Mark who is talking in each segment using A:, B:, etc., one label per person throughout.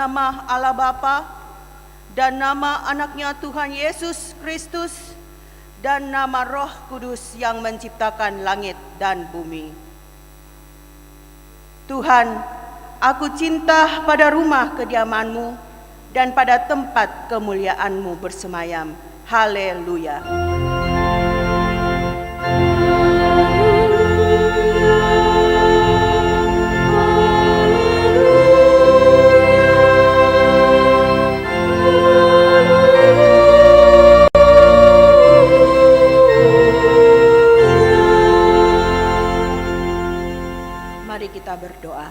A: nama Allah Bapa dan nama anaknya Tuhan Yesus Kristus dan nama Roh Kudus yang menciptakan langit dan bumi. Tuhan, aku cinta pada rumah kediaman-Mu dan pada tempat kemuliaan-Mu bersemayam. Haleluya. Mari kita berdoa.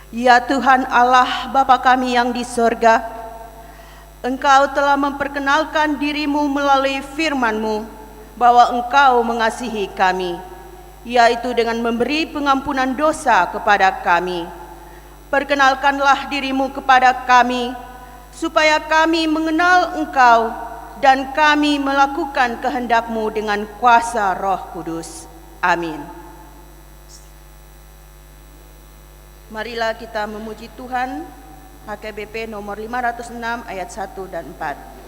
A: Ya Tuhan Allah Bapa kami yang di sorga, Engkau telah memperkenalkan diri-Mu melalui firman-Mu bahwa Engkau mengasihi kami, yaitu dengan memberi pengampunan dosa kepada kami. Perkenalkanlah diri-Mu kepada kami, supaya kami mengenal Engkau dan kami melakukan kehendak-Mu dengan kuasa Roh Kudus. Amin. Marilah kita memuji Tuhan. HKBP nomor 506 ayat 1 dan 4.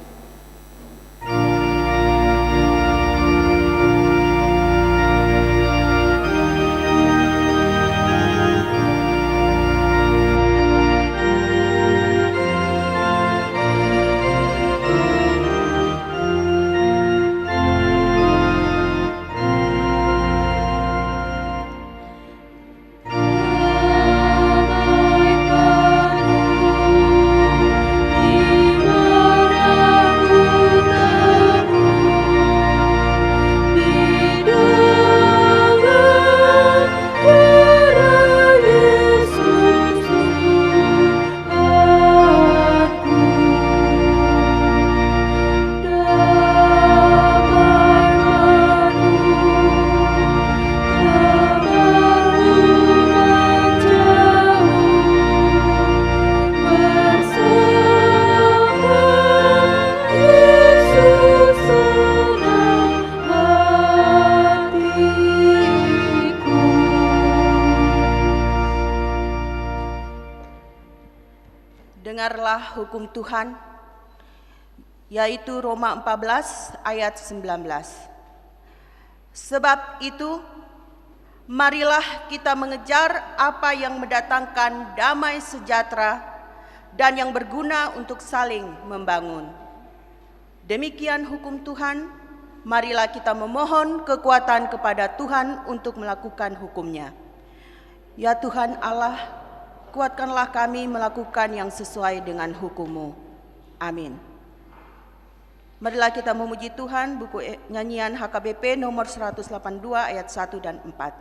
A: Dengarlah hukum Tuhan, yaitu Roma 14 ayat 19. Sebab itu, marilah kita mengejar apa yang mendatangkan damai sejahtera dan yang berguna untuk saling membangun. Demikian hukum Tuhan, marilah kita memohon kekuatan kepada Tuhan untuk melakukan hukum-Nya. Ya Tuhan Allah, kuatkanlah kami melakukan yang sesuai dengan hukum-Mu. Amin. Marilah kita memuji Tuhan, buku nyanyian HKBP nomor 182 ayat 1 dan 4.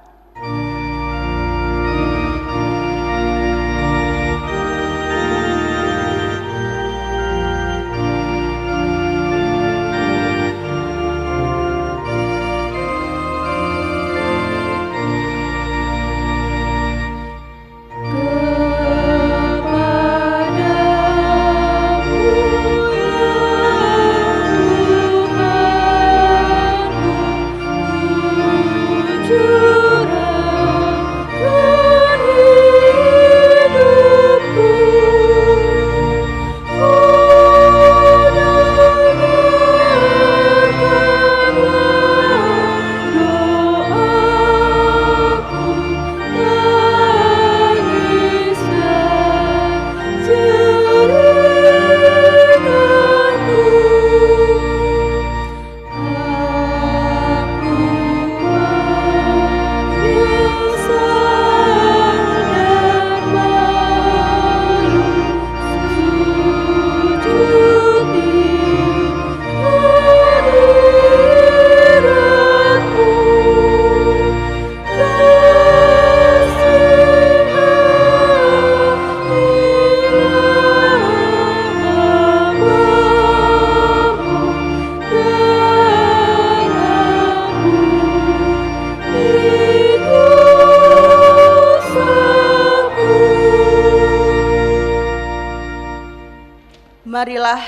A: Marilah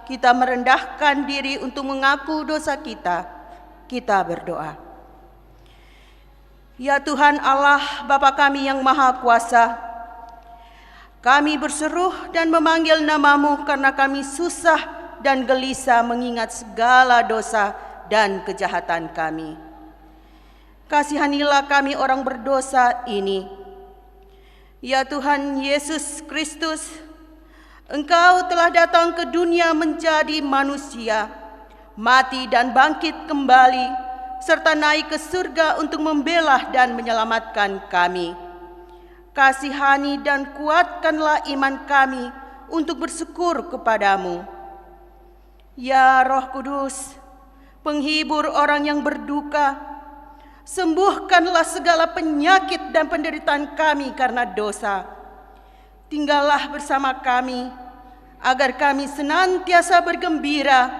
A: kita merendahkan diri untuk mengaku dosa kita. Kita berdoa. Ya Tuhan Allah, Bapa kami yang Maha Kuasa, Kami berseru dan memanggil nama-Mu karena kami susah dan gelisah mengingat segala dosa dan kejahatan kami. Kasihanilah kami orang berdosa ini. Ya Tuhan Yesus Kristus, Engkau telah datang ke dunia menjadi manusia, mati dan bangkit kembali, serta naik ke surga untuk membela dan menyelamatkan kami. Kasihani dan kuatkanlah iman kami untuk bersyukur kepadamu. Ya Roh Kudus, penghibur orang yang berduka, sembuhkanlah segala penyakit dan penderitaan kami karena dosa. Tinggallah bersama kami, agar kami senantiasa bergembira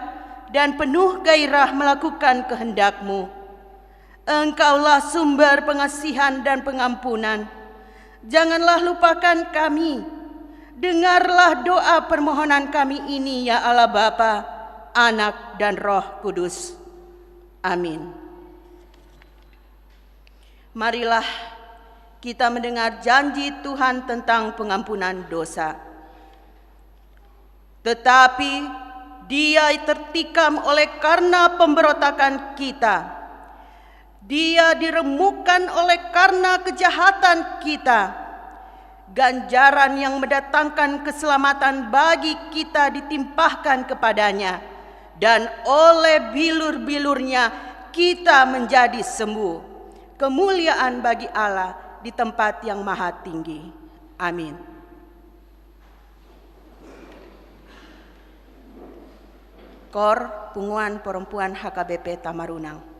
A: dan penuh gairah melakukan kehendak-Mu. Engkaulah sumber pengasihan dan pengampunan. Janganlah lupakan kami. Dengarlah doa permohonan kami ini, ya Allah Bapa, Anak, dan Roh Kudus. Amin. Marilah kita mendengar janji Tuhan tentang pengampunan dosa. Tetapi Dia tertikam oleh karena pemberontakan kita. Dia diremukkan oleh karena kejahatan kita. Ganjaran yang mendatangkan keselamatan bagi kita ditimpahkan kepadanya, dan oleh bilur-bilurnya kita menjadi sembuh. Kemuliaan bagi Allah di tempat yang maha tinggi. Amin. Kor Punguan Perempuan HKBP Tamarunang.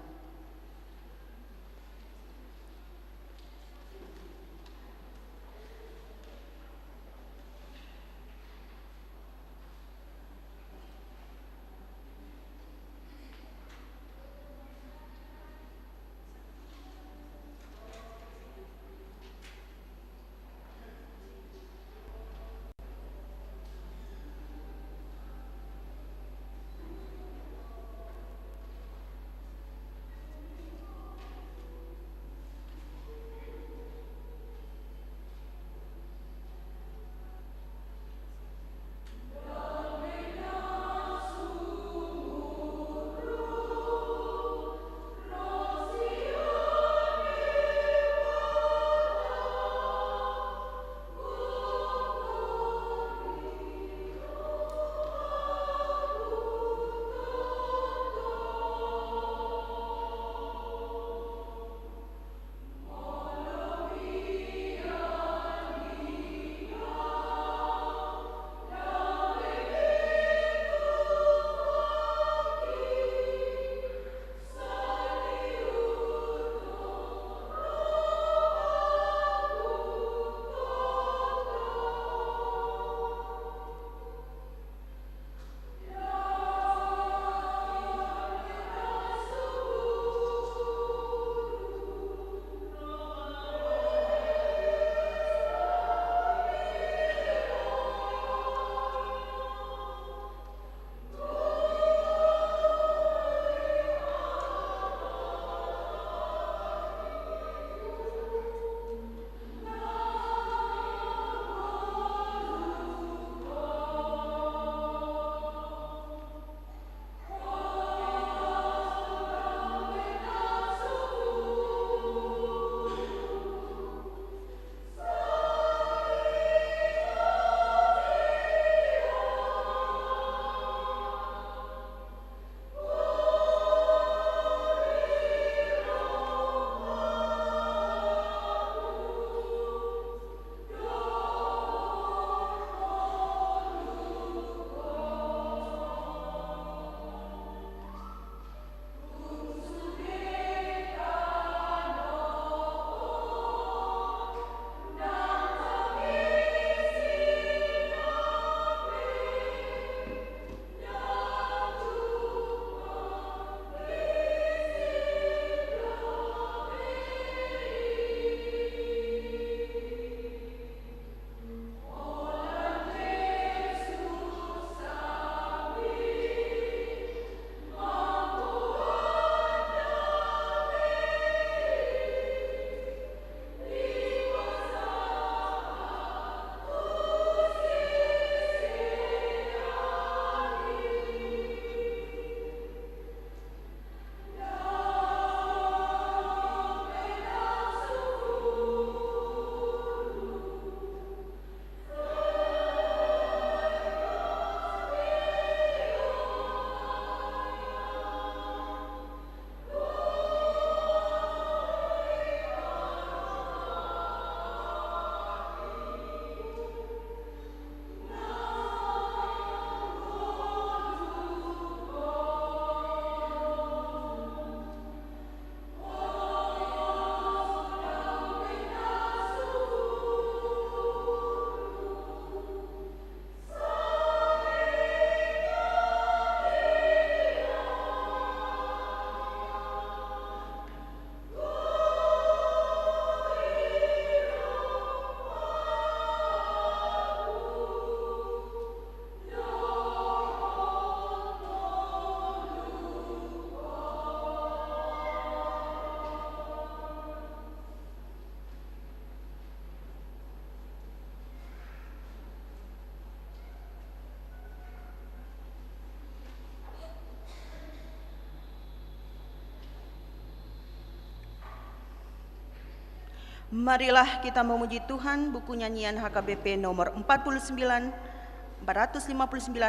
A: Marilah kita memuji Tuhan. Buku nyanyian HKBP nomor 459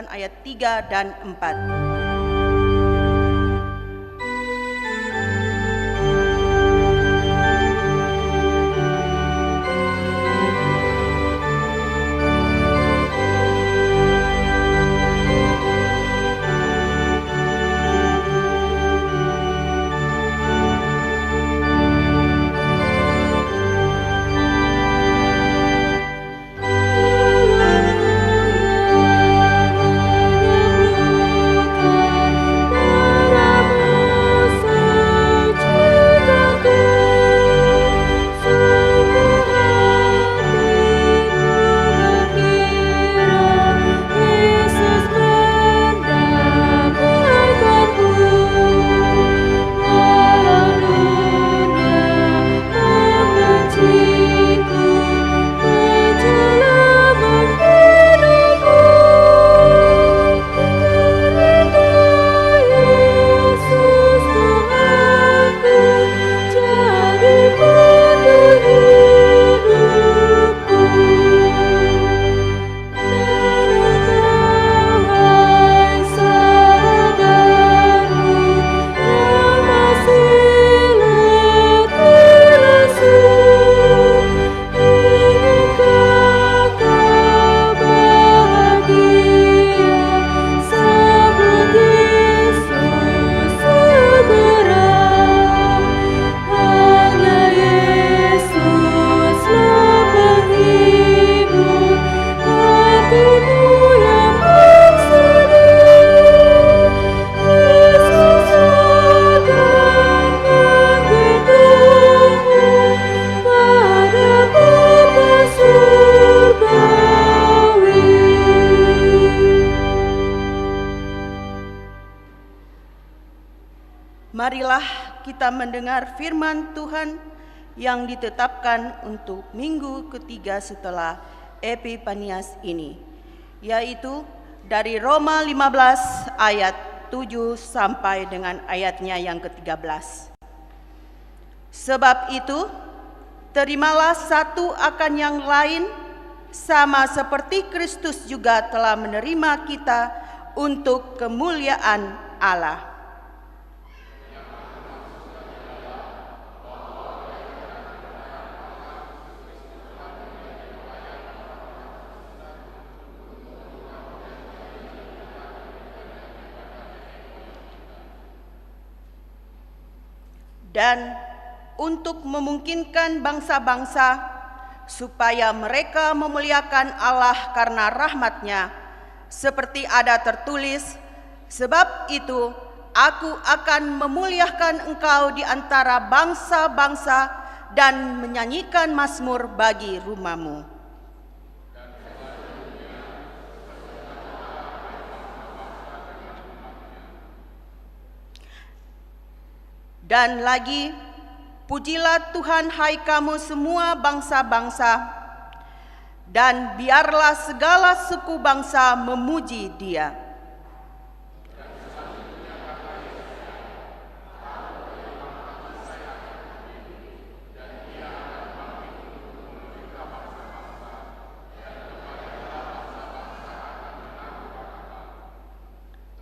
A: ayat 3 dan 4. Marilah kita mendengar firman Tuhan yang ditetapkan untuk minggu ketiga setelah Epifanias ini, yaitu dari Roma 15 ayat 7 sampai dengan ayatnya yang ke-13. Sebab itu, terimalah satu akan yang lain, sama seperti Kristus juga telah menerima kita untuk kemuliaan Allah. Dan untuk memungkinkan bangsa-bangsa supaya mereka memuliakan Allah karena rahmat-Nya, seperti ada tertulis, sebab itu aku akan memuliakan engkau di antara bangsa-bangsa dan menyanyikan mazmur bagi rumahmu. Dan lagi, pujilah Tuhan hai kamu semua bangsa-bangsa, dan biarlah segala suku bangsa memuji Dia.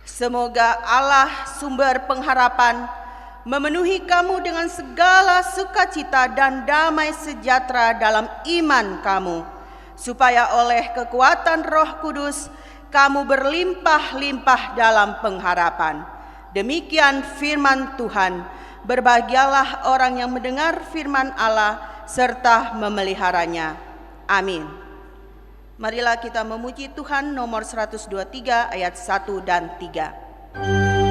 A: Semoga Allah sumber pengharapan memenuhi kamu dengan segala sukacita dan damai sejahtera dalam iman kamu, supaya oleh kekuatan Roh Kudus kamu berlimpah-limpah dalam pengharapan. Demikian firman Tuhan. Berbahagialah orang yang mendengar firman Allah serta memeliharanya. Amin. Marilah kita memuji Tuhan nomor 123 ayat 1 dan 3.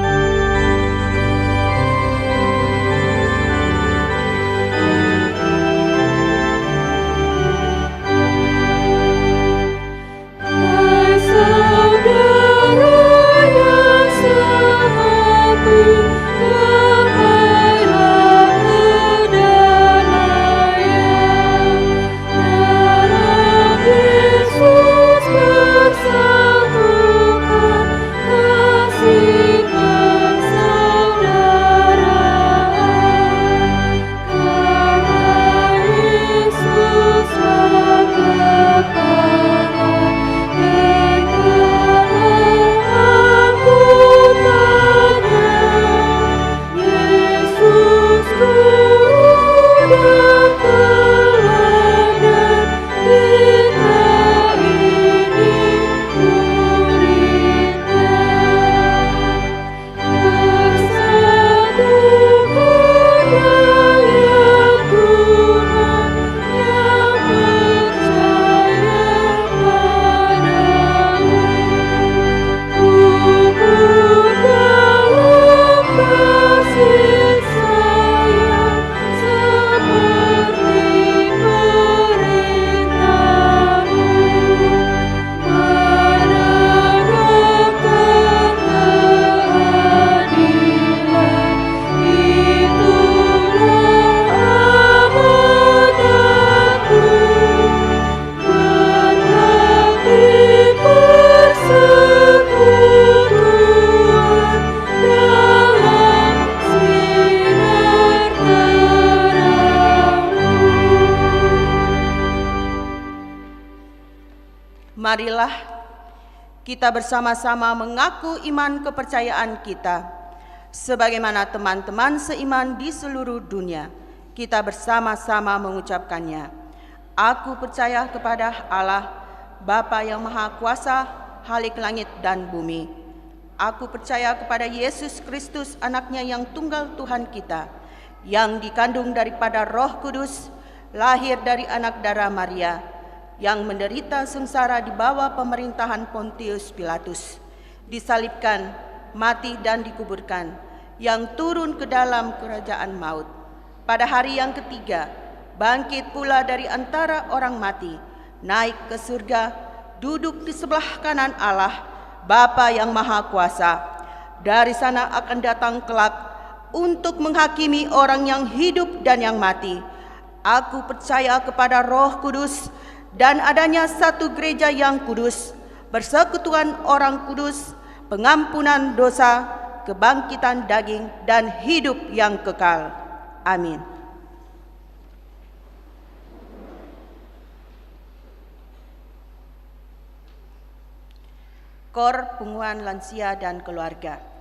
B: Bersatukan kasih.
A: kita bersama-sama mengaku iman kepercayaan kita. Sebagaimana teman-teman seiman di seluruh dunia, kita bersama-sama mengucapkannya. Aku percaya kepada Allah, Bapa yang Maha Kuasa, Khalik langit dan bumi. Aku percaya kepada Yesus Kristus, anaknya yang tunggal Tuhan kita, yang dikandung daripada Roh Kudus, lahir dari anak darah Maria, yang menderita sengsara di bawah pemerintahan Pontius Pilatus, disalibkan, mati dan dikuburkan, yang turun ke dalam kerajaan maut. Pada hari yang ketiga, bangkit pula dari antara orang mati, naik ke surga, duduk di sebelah kanan Allah, Bapa yang Maha Kuasa. Dari sana akan datang kelak untuk menghakimi orang yang hidup dan yang mati. Aku percaya kepada Roh Kudus dan adanya satu gereja yang kudus, persekutuan orang kudus, pengampunan dosa, kebangkitan daging, dan hidup yang kekal. Amin. Kor Penguatan Lansia dan Keluarga.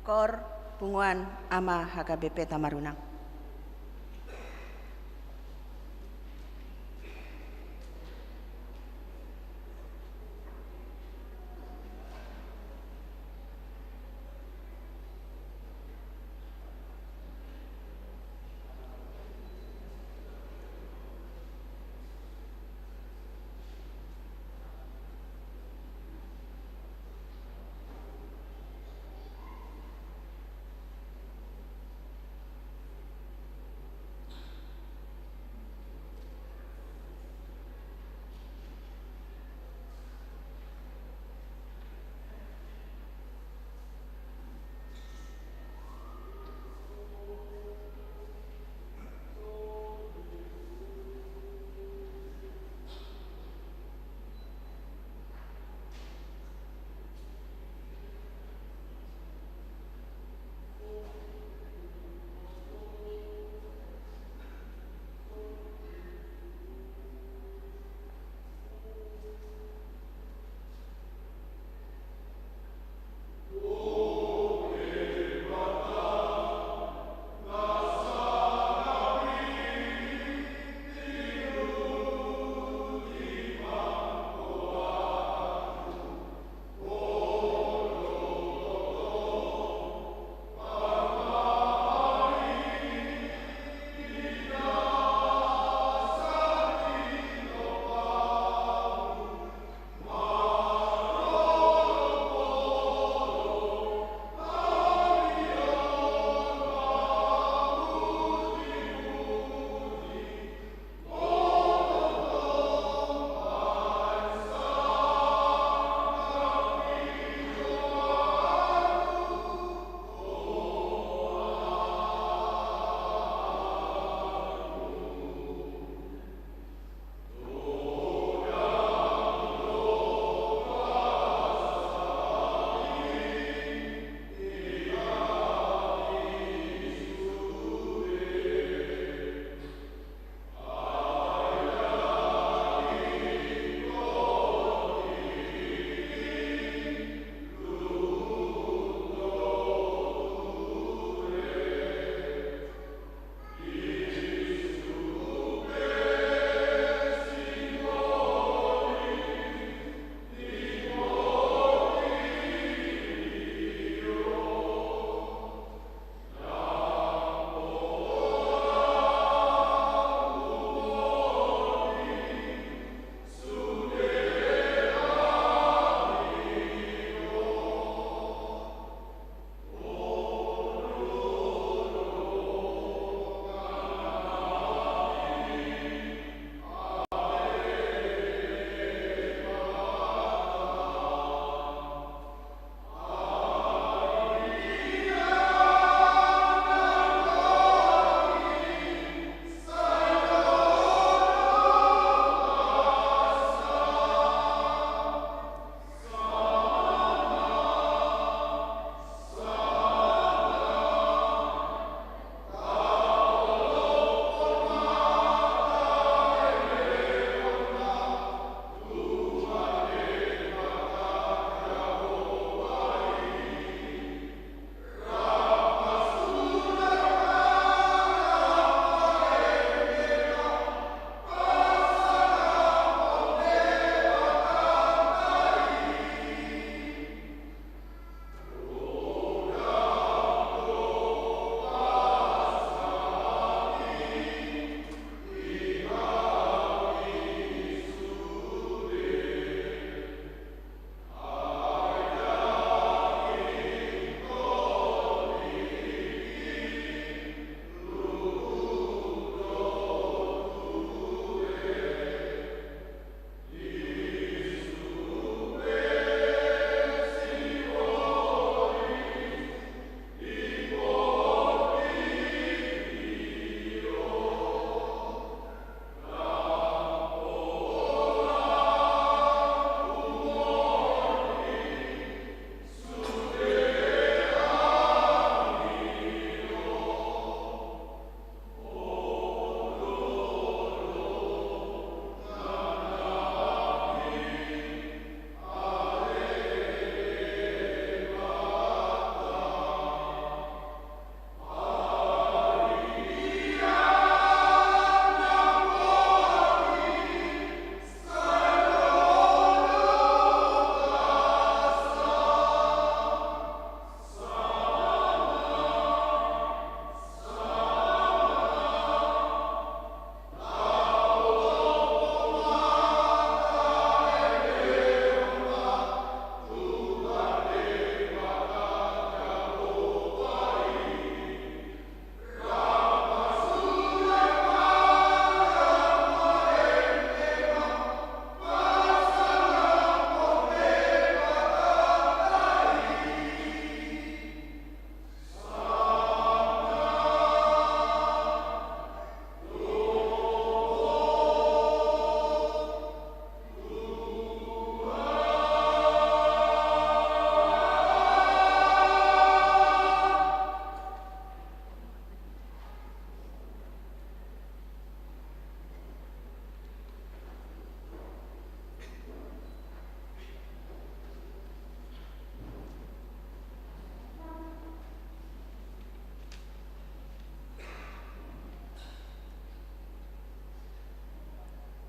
A: Kor Punguan Ama HKBP Tamarunang.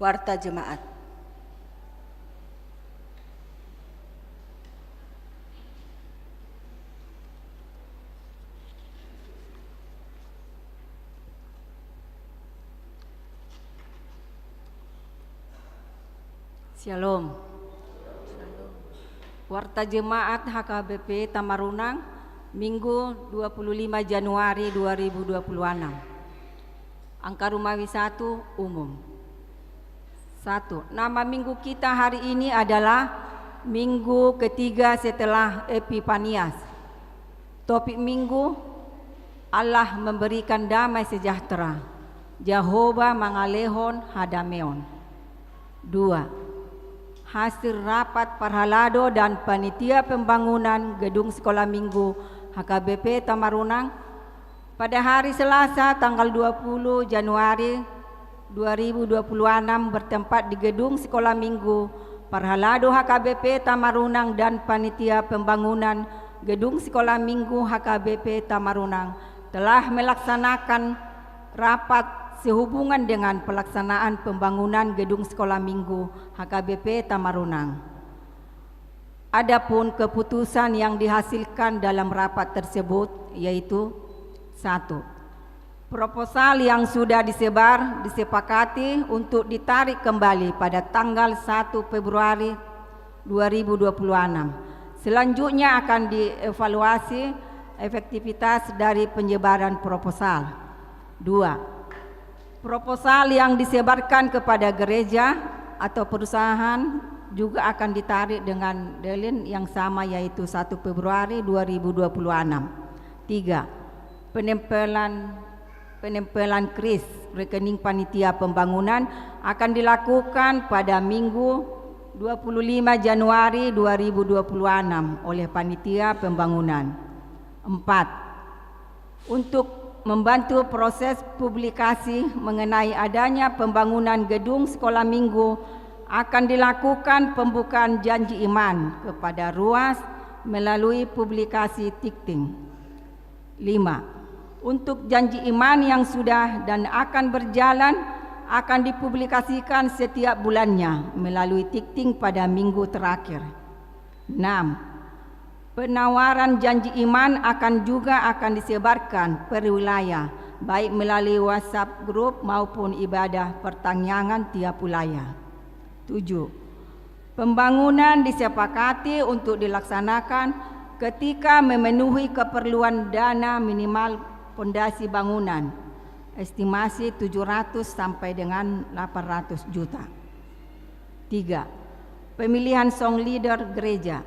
A: Warta Jemaat.
B: Shalom. Warta Jemaat HKBP Tamarunang, Minggu 25 Januari 2026. Angka Romawi 1 umum. 1. Nama minggu kita hari ini adalah minggu ketiga setelah Epifanias. Topik minggu, Allah memberikan damai sejahtera. Jehovah mangalehon hadameon. 2. Hasil rapat Parhalado dan Panitia Pembangunan Gedung Sekolah Minggu HKBP Tamarunang pada hari Selasa tanggal 20 Januari 2026 bertempat di Gedung Sekolah Minggu Parhalado HKBP Tamarunang dan Panitia Pembangunan Gedung Sekolah Minggu HKBP Tamarunang telah melaksanakan rapat sehubungan dengan pelaksanaan pembangunan Gedung Sekolah Minggu HKBP Tamarunang. Adapun keputusan yang dihasilkan dalam rapat tersebut yaitu 1. Proposal yang sudah disebar disepakati untuk ditarik kembali pada tanggal 1 Februari 2026. Selanjutnya akan dievaluasi efektivitas dari penyebaran proposal. 2. Proposal yang disebarkan kepada gereja atau perusahaan juga akan ditarik dengan deadline yang sama yaitu 1 Februari 2026. 3. Penempelan kris rekening panitia pembangunan akan dilakukan pada Minggu 25 Januari 2026 oleh panitia pembangunan. 4. Untuk membantu proses publikasi mengenai adanya pembangunan gedung sekolah minggu akan dilakukan pembukaan janji iman kepada ruas melalui publikasi Tikting. 5. Untuk janji iman yang sudah dan akan berjalan akan dipublikasikan setiap bulannya melalui Tikting pada minggu terakhir. 6. Penawaran janji iman akan disebarkan per wilayah, baik melalui WhatsApp grup maupun ibadah pertanyaan tiap wilayah. 7. Pembangunan disepakati untuk dilaksanakan ketika memenuhi keperluan dana minimal pondasi bangunan, estimasi 700 sampai dengan 800 juta. 3. Pemilihan song leader gereja.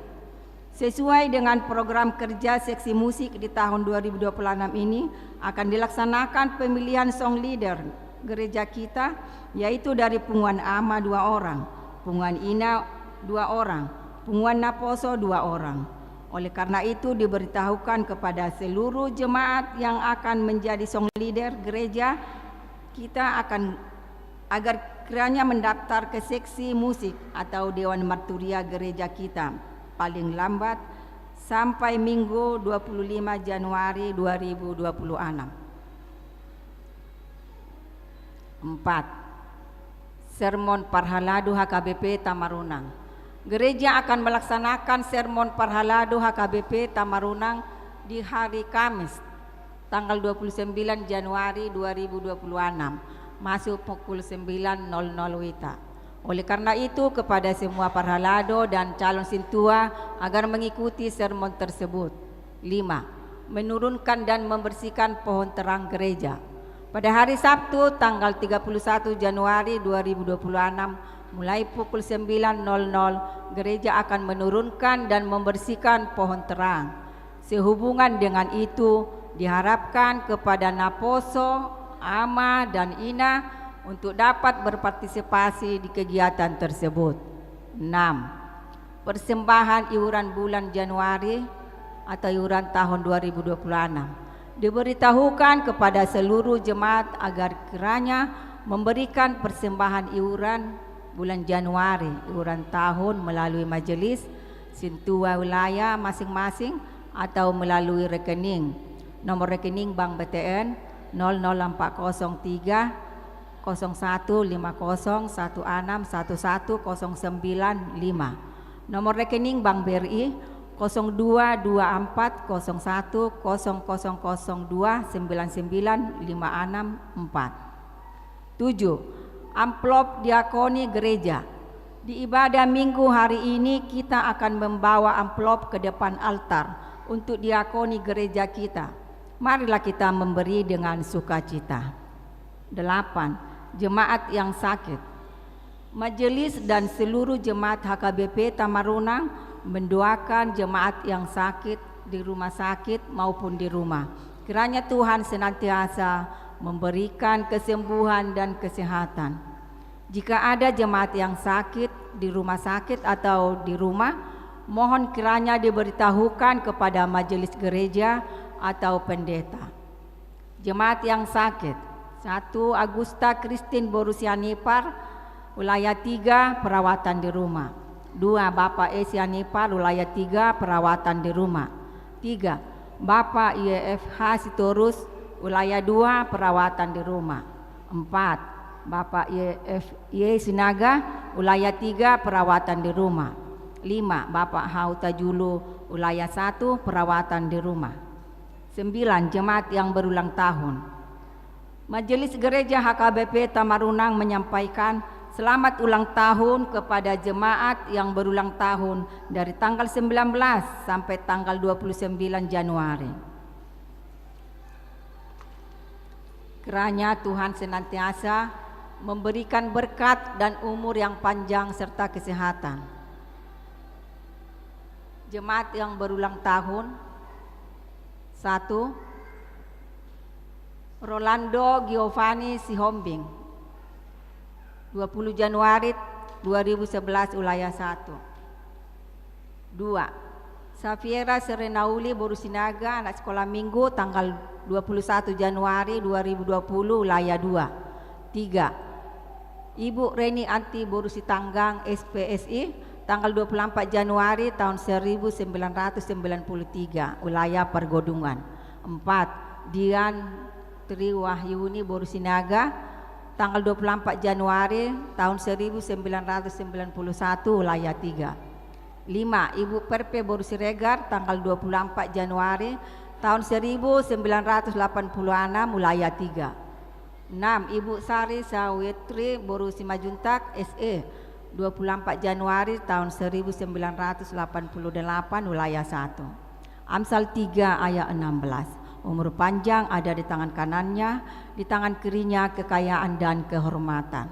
B: Sesuai dengan program kerja seksi musik di tahun 2026 ini akan dilaksanakan pemilihan song leader gereja kita yaitu dari Punguan Ama 2 orang, Punguan Ina 2 orang, Punguan Naposo 2 orang. Oleh karena itu diberitahukan kepada seluruh jemaat yang akan menjadi song leader gereja kita agar kiranya mendaftar ke seksi musik atau Dewan Marturia gereja kita paling lambat sampai Minggu 25 Januari 2026. 4. Sermon Parhalado HKBP Tamarunang. Gereja akan melaksanakan sermon Parhalado HKBP Tamarunang di hari Kamis tanggal 29 Januari 2026 masuk pukul 9.00 WITA. Oleh karena itu kepada semua Parhalado dan calon sintua agar mengikuti sermon tersebut. 5. Menurunkan dan membersihkan pohon terang gereja. Pada hari Sabtu tanggal 31 Januari 2026 mulai pukul 9.00 gereja akan menurunkan dan membersihkan pohon terang. Sehubungan dengan itu diharapkan kepada Naposo, Ama dan Ina untuk dapat berpartisipasi di kegiatan tersebut. 6. Persembahan iuran bulan Januari atau iuran tahun 2026 diberitahukan kepada seluruh jemaat agar kiranya memberikan persembahan iuran bulan Januari iuran tahun melalui majelis sintua wilayah masing-masing atau melalui rekening nomor rekening Bank BTN 00403 0150161109. Nomor rekening Bank BRI 02240100299564. 7. Amplop diakoni gereja. Di ibadah minggu hari ini kita akan membawa amplop ke depan altar untuk diakoni gereja kita. Marilah kita memberi dengan sukacita. 8. Jemaat yang sakit. Majelis dan seluruh jemaat HKBP Tamarunang mendoakan jemaat yang sakit di rumah sakit maupun di rumah. Kiranya Tuhan senantiasa memberikan kesembuhan dan kesehatan. Jika ada jemaat yang sakit di rumah sakit atau di rumah, mohon kiranya diberitahukan kepada majelis gereja atau pendeta. Jemaat yang sakit. 1. Agusta Christine Borusianipar, wilayah 3, perawatan di rumah. 2. Bapak Esianipar, wilayah 3, perawatan di rumah. 3. Bapak IEFH Sitorus, wilayah 2, perawatan di rumah. 4. Bapak IEFY Sinaga, wilayah 3, perawatan di rumah. 5. Bapak Hauta Julu, wilayah 1, perawatan di rumah. 9. Jemaat yang berulang tahun. Majelis Gereja HKBP Tamarunang menyampaikan selamat ulang tahun kepada jemaat yang berulang tahun dari tanggal 19 sampai tanggal 29 Januari. Kiranya Tuhan senantiasa memberikan berkat dan umur yang panjang serta kesehatan. Jemaat yang berulang tahun. 1. Rolando Giovanni Sihombing, 20 Januari 2011, wilayah 1. 2. Safiera Serenauli Borusinaga, anak sekolah minggu, tanggal 21 Januari 2020, wilayah 2. 3. Ibu Reni Anti Borusitanggang, SPSI, tanggal 24 Januari tahun 1993, wilayah Pergodungan. 4. Dian Tri Wahyuni Borusinaga, tanggal 24 Januari tahun 1991, wilayah 3. 5. Ibu Perpe Borusiregar, tanggal 24 Januari tahun 1986, wilayah 3. 6. Ibu Sari Sawitri Borusimajuntak, SE, 24 Januari tahun 1988, wilayah 1. Amsal 3 ayat 16. Umur panjang ada di tangan kanannya, di tangan kirinya kekayaan dan kehormatan.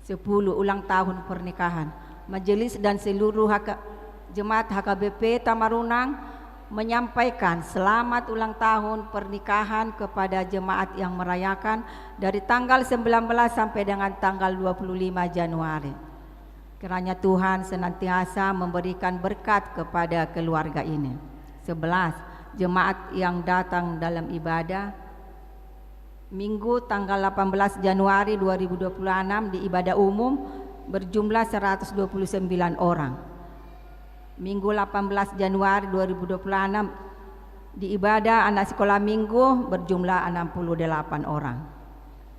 B: 10. Ulang tahun pernikahan. Majelis dan seluruh jemaat HKBP Tamarunang menyampaikan selamat ulang tahun pernikahan kepada jemaat yang merayakan dari tanggal 19 sampai dengan tanggal 25 Januari. Kiranya Tuhan senantiasa memberikan berkat kepada keluarga ini. 11. Jemaat yang datang dalam ibadah Minggu tanggal 18 Januari 2026 di ibadah umum berjumlah 129 orang. Minggu 18 Januari 2026 di ibadah anak sekolah minggu berjumlah 68 orang.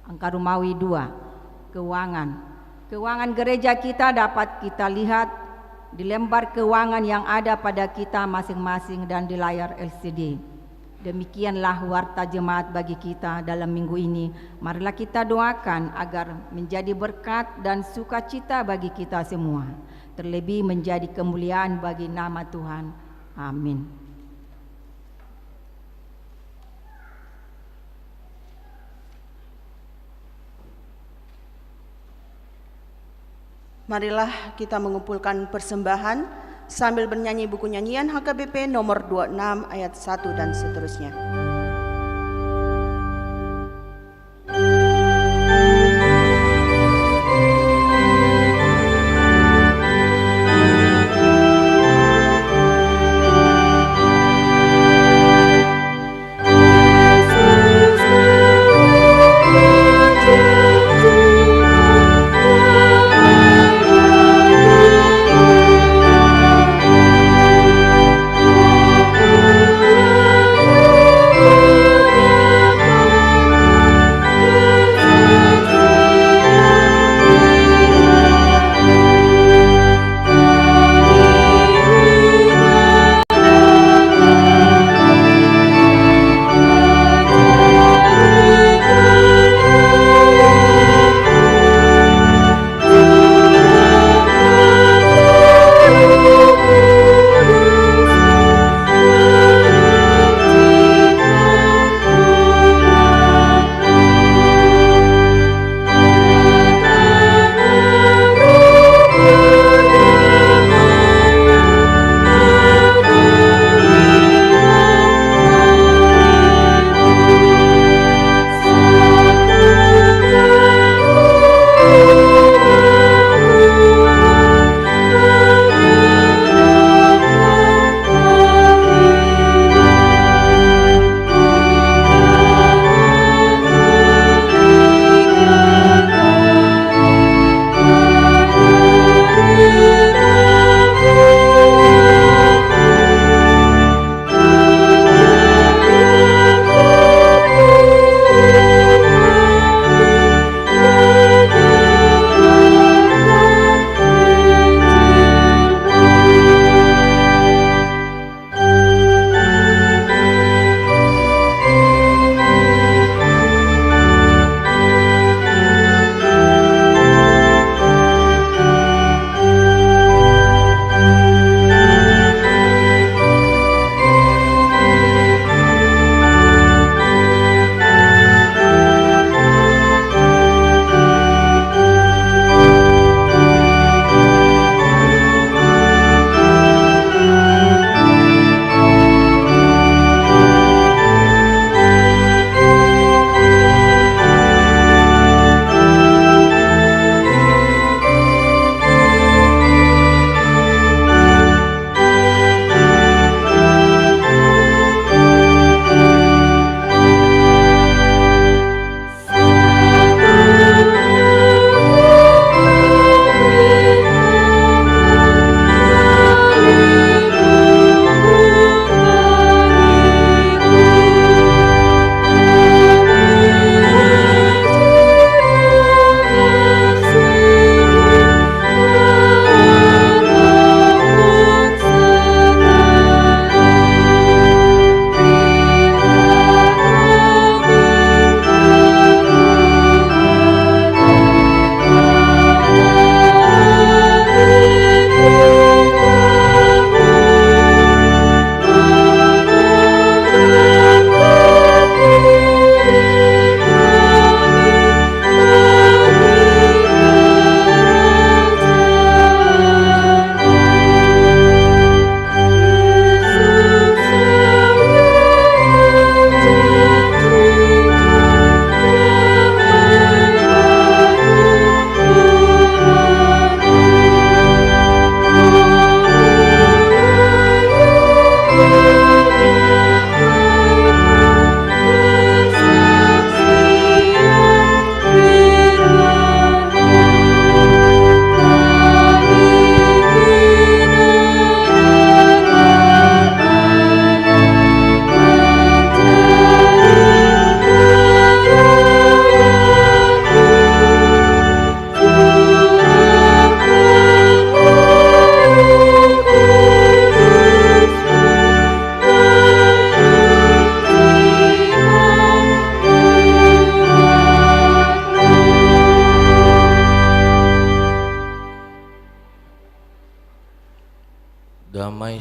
B: Angka Romawi 2. Keuangan gereja kita dapat kita lihat di lembar keuangan yang ada pada kita masing-masing dan di layar LCD. Demikianlah warta jemaat bagi kita dalam minggu ini. Marilah kita doakan agar menjadi berkat dan sukacita bagi kita semua, terlebih menjadi kemuliaan bagi nama Tuhan. Amin.
A: Marilah kita mengumpulkan persembahan sambil bernyanyi buku nyanyian HKBP nomor 26 ayat 1 dan seterusnya.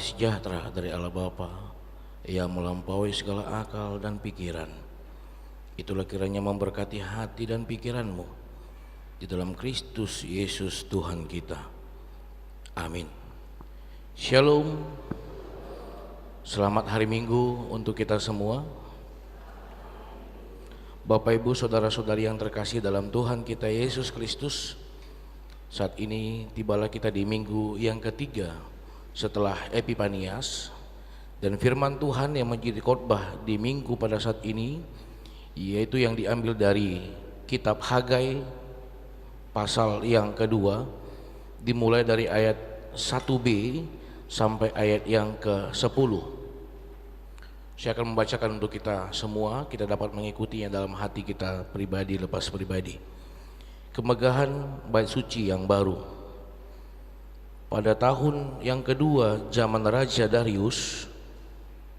C: sejahtera dari Allah Bapa yang melampaui segala akal dan pikiran, itulah kiranya memberkati hati dan pikiranmu di dalam Kristus Yesus Tuhan kita. Amin. Shalom. Selamat hari Minggu untuk kita semua. Bapak Ibu saudara-saudari yang terkasih dalam Tuhan kita Yesus Kristus, saat ini tibalah kita di minggu yang ketiga setelah Epifanias, dan firman Tuhan yang menjadi khotbah di minggu pada saat ini yaitu yang diambil dari kitab Hagai pasal yang kedua, dimulai dari ayat 1b sampai ayat yang ke-10. Saya akan membacakan untuk kita semua, kita dapat mengikutinya dalam hati kita pribadi lepas pribadi. Kemegahan bait suci yang baru. Pada tahun yang kedua zaman Raja Darius,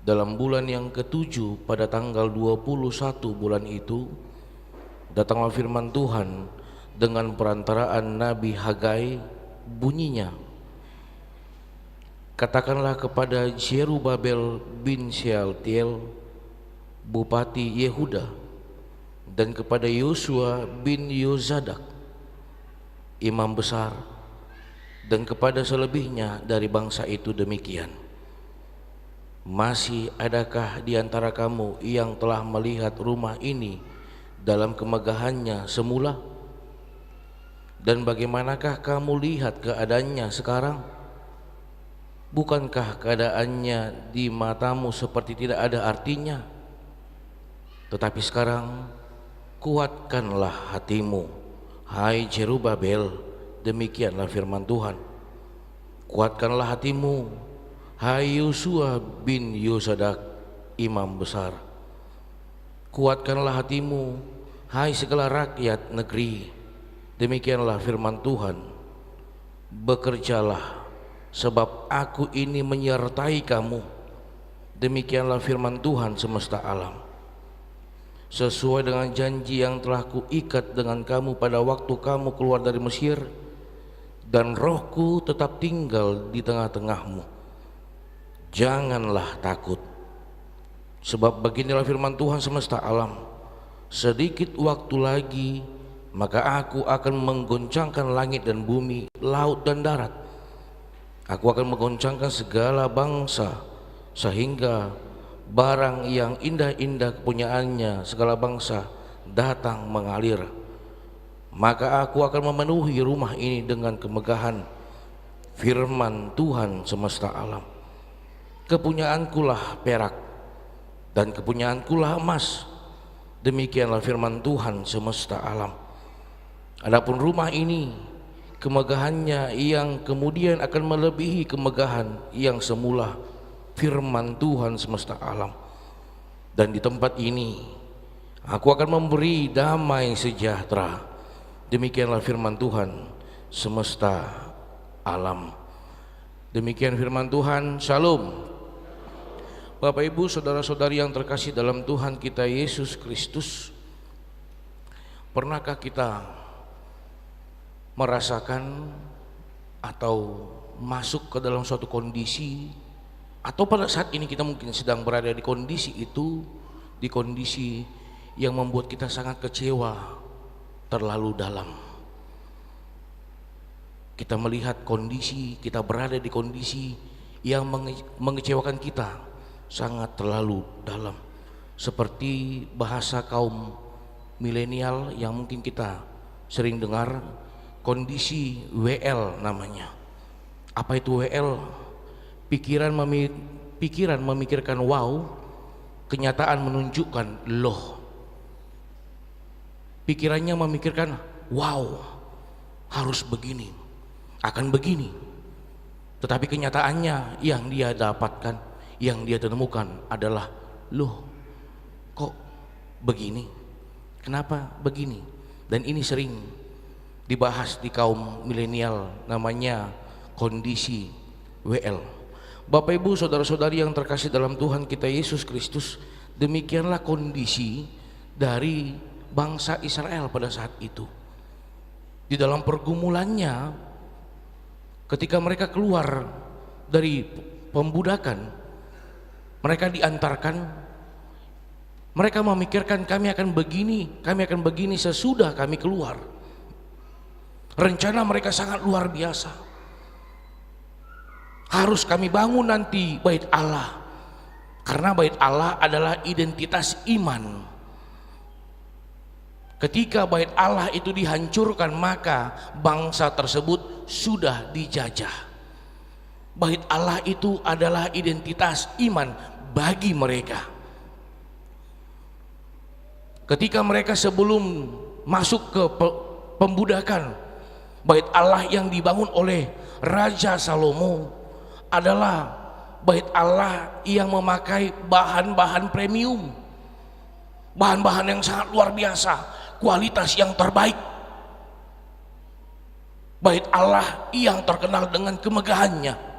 C: dalam bulan yang ke-7 pada tanggal 21 bulan itu, datanglah firman Tuhan dengan perantaraan Nabi Hagai, bunyinya, katakanlah kepada Zerubabel bin Shealtiel, Bupati Yehuda, dan kepada Yosua bin Yozadak, imam besar, dan kepada selebihnya dari bangsa itu demikian. Masih adakah di antara kamu yang telah melihat rumah ini dalam kemegahannya semula? Dan bagaimanakah kamu lihat keadaannya sekarang? Bukankah keadaannya di matamu seperti tidak ada artinya? Tetapi sekarang kuatkanlah hatimu, hai Zerubabel, demikianlah firman Tuhan. Kuatkanlah hatimu, hai Yosua bin Yozadak, imam besar. Kuatkanlah hatimu, hai segala rakyat negeri, demikianlah firman Tuhan. Bekerjalah, sebab aku ini menyertai kamu, demikianlah firman Tuhan semesta alam. Sesuai dengan janji yang telah kuikat dengan kamu pada waktu kamu keluar dari Mesir, dan rohku tetap tinggal di tengah-tengahmu. Janganlah takut, sebab beginilah firman Tuhan semesta alam. Sedikit waktu lagi, maka aku akan menggoncangkan langit dan bumi, laut dan darat. Aku akan menggoncangkan segala bangsa, sehingga barang yang indah-indah kepunyaannya segala bangsa datang mengalir. Maka aku akan memenuhi rumah ini dengan kemegahan, firman Tuhan semesta alam. Kepunyaankulah perak dan kepunyaankulah emas, demikianlah firman Tuhan semesta alam. Adapun rumah ini, kemegahannya yang kemudian akan melebihi kemegahan yang semula, firman Tuhan semesta alam. Dan di tempat ini aku akan memberi damai sejahtera, demikianlah firman Tuhan semesta alam. Demikian firman Tuhan. Shalom. Bapak Ibu saudara-saudari yang terkasih dalam Tuhan kita Yesus Kristus, pernahkah kita merasakan atau masuk ke dalam suatu kondisi, atau pada saat ini kita mungkin sedang berada di kondisi itu, di kondisi yang membuat kita sangat kecewa terlalu dalam. Kita melihat kondisi, kita berada di kondisi yang mengecewakan kita sangat terlalu dalam, seperti bahasa kaum milenial yang mungkin kita sering dengar, kondisi WL namanya. Apa itu WL? Pikiran memikirkan wow, kenyataan menunjukkan loh. Pikirannya memikirkan wow, harus begini, akan begini, tetapi kenyataannya yang dia dapatkan, yang dia temukan adalah loh, kok begini, kenapa begini. Dan ini sering dibahas di kaum milenial, namanya kondisi WL. Bapak Ibu saudara-saudari yang terkasih dalam Tuhan kita Yesus Kristus, demikianlah kondisi dari bangsa Israel pada saat itu. Di dalam pergumulannya, ketika mereka keluar dari pembudakan, mereka diantarkan, mereka memikirkan kami akan begini sesudah kami keluar. Rencana mereka sangat luar biasa. Harus kami bangun nanti bait Allah, karena bait Allah adalah identitas iman. Ketika bait Allah itu dihancurkan, maka bangsa tersebut sudah dijajah. Bait Allah itu adalah identitas iman bagi mereka. Ketika mereka sebelum masuk ke pembudakan, bait Allah yang dibangun oleh Raja Salomo adalah bait Allah yang memakai bahan-bahan premium, bahan-bahan yang sangat luar biasa, kualitas yang terbaik. Bait Allah yang terkenal dengan kemegahannya.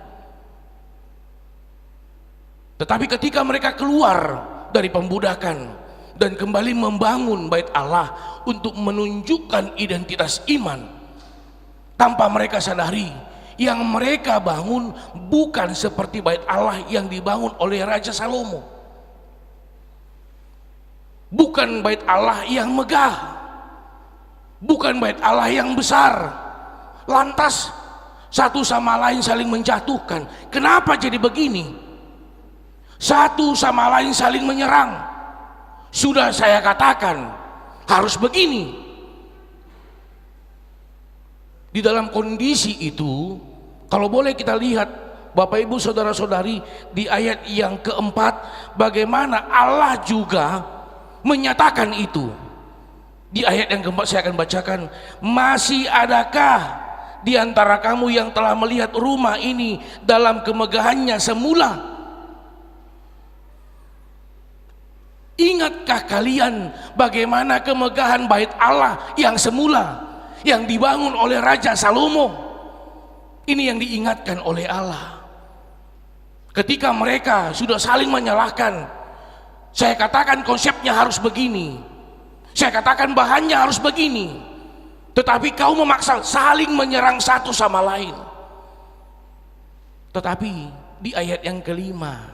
C: Tetapi ketika mereka keluar dari pembudakan dan kembali membangun bait Allah untuk menunjukkan identitas iman, tanpa mereka sadari yang mereka bangun bukan seperti bait Allah yang dibangun oleh Raja Salomo. Bukan bait Allah yang megah, bukan bait Allah yang besar. Lantas satu sama lain saling menjatuhkan. Kenapa jadi begini? Satu sama lain saling menyerang. Sudah saya katakan harus begini. Di dalam kondisi itu, kalau boleh kita lihat Bapak Ibu saudara-saudari, di ayat yang keempat, bagaimana Allah juga menyatakan itu. Di ayat yang keempat saya akan bacakan, masih adakah di antara kamu yang telah melihat rumah ini dalam kemegahannya semula? Ingatkah kalian bagaimana kemegahan bait Allah yang semula, yang dibangun oleh Raja Salomo? Ini yang diingatkan oleh Allah. Ketika mereka sudah saling menyalahkan, saya katakan konsepnya harus begini, saya katakan bahannya harus begini, tetapi kau memaksa saling menyerang satu sama lain. Tetapi di ayat yang kelima,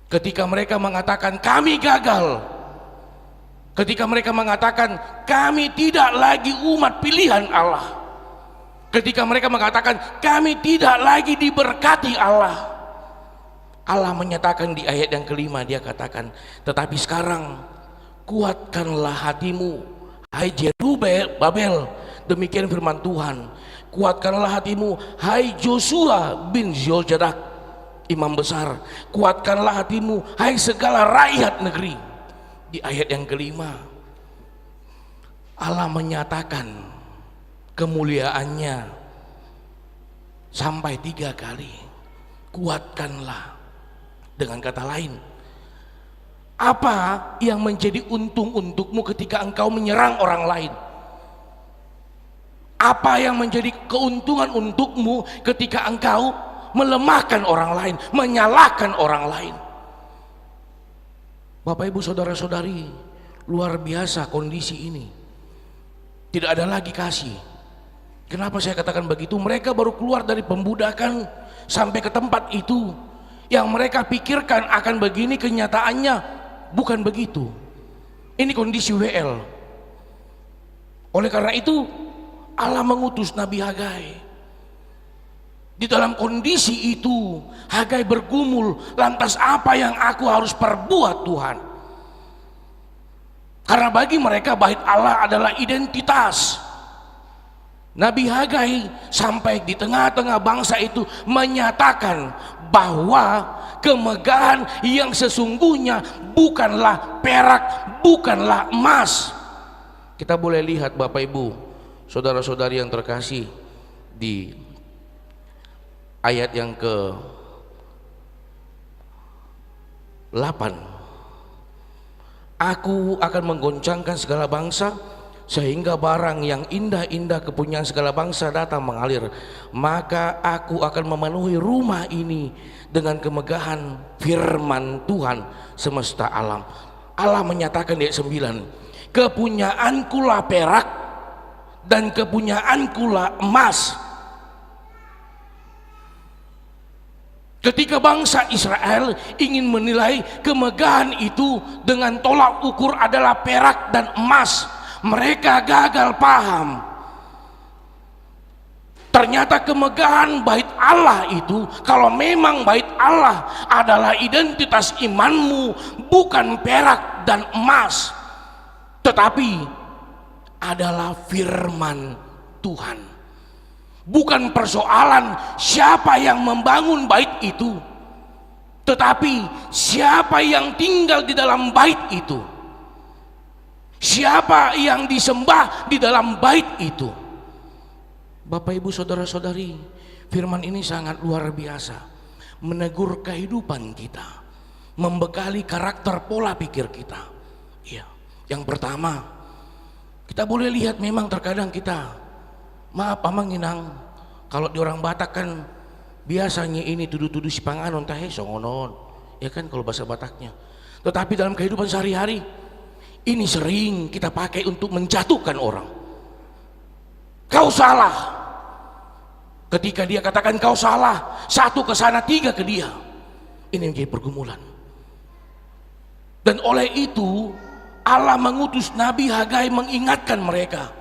C: ketika mereka mengatakan kami gagal, ketika mereka mengatakan kami tidak lagi umat pilihan Allah, ketika mereka mengatakan kami tidak lagi diberkati Allah, Allah menyatakan di ayat yang kelima, dia katakan, tetapi sekarang kuatkanlah hatimu, hai Zerubabel, demikian firman Tuhan. Kuatkanlah hatimu, hai Joshua bin Jozadak, imam besar. Kuatkanlah hatimu, hai segala rakyat negeri. Di ayat yang kelima, Allah menyatakan kemuliaannya sampai 3 kali. Kuatkanlah. Dengan kata lain, apa yang menjadi untung untukmu ketika engkau menyerang orang lain? Apa yang menjadi keuntungan untukmu ketika engkau melemahkan orang lain, menyalahkan orang lain? Bapak Ibu saudara-saudari, luar biasa kondisi ini. Tidak ada lagi kasih. Kenapa saya katakan begitu? Mereka baru keluar dari pembudakan sampai ke tempat itu. Yang mereka pikirkan akan begini, kenyataannya bukan begitu. Ini kondisi WL. Oleh karena itu Allah mengutus Nabi Hagai. Di dalam kondisi itu Hagai bergumul, lantas apa yang aku harus perbuat Tuhan? Karena bagi mereka bait Allah adalah identitas. Nabi Hagai sampai di tengah-tengah bangsa itu menyatakan bahwa kemegahan yang sesungguhnya bukanlah perak, bukanlah emas. Kita boleh lihat Bapak Ibu saudara-saudari yang terkasih, di ayat yang ke-8, aku akan menggoncangkan segala bangsa sehingga barang yang indah-indah kepunyaan segala bangsa datang mengalir, maka aku akan memenuhi rumah ini dengan kemegahan firman Tuhan semesta alam. Allah menyatakan di ayat 9, kepunyaanku lah perak dan kepunyaanku lah emas. Ketika bangsa Israel ingin menilai kemegahan itu dengan tolak ukur adalah perak dan emas, mereka gagal paham. Ternyata kemegahan bait Allah itu, kalau memang bait Allah adalah identitas imanmu, bukan perak dan emas, tetapi adalah firman Tuhan. Bukan persoalan siapa yang membangun bait itu, tetapi siapa yang tinggal di dalam bait itu, siapa yang disembah di dalam bait itu. Bapak Ibu saudara-saudari, firman ini sangat luar biasa, menegur kehidupan kita, membekali karakter pola pikir kita. Ya, yang pertama, kita boleh lihat memang terkadang kita, maaf amang inang, kalau di orang Batak kan biasanya ini tuduh-tuduh si panganon tahe songonon, ya kan kalau bahasa Bataknya. Tetapi dalam kehidupan sehari-hari ini sering kita pakai untuk menjatuhkan orang. Kau salah. Ketika dia katakan kau salah, satu ke sana, tiga ke dia. Ini menjadi pergumulan. Dan oleh itu Allah mengutus Nabi Hagai mengingatkan mereka.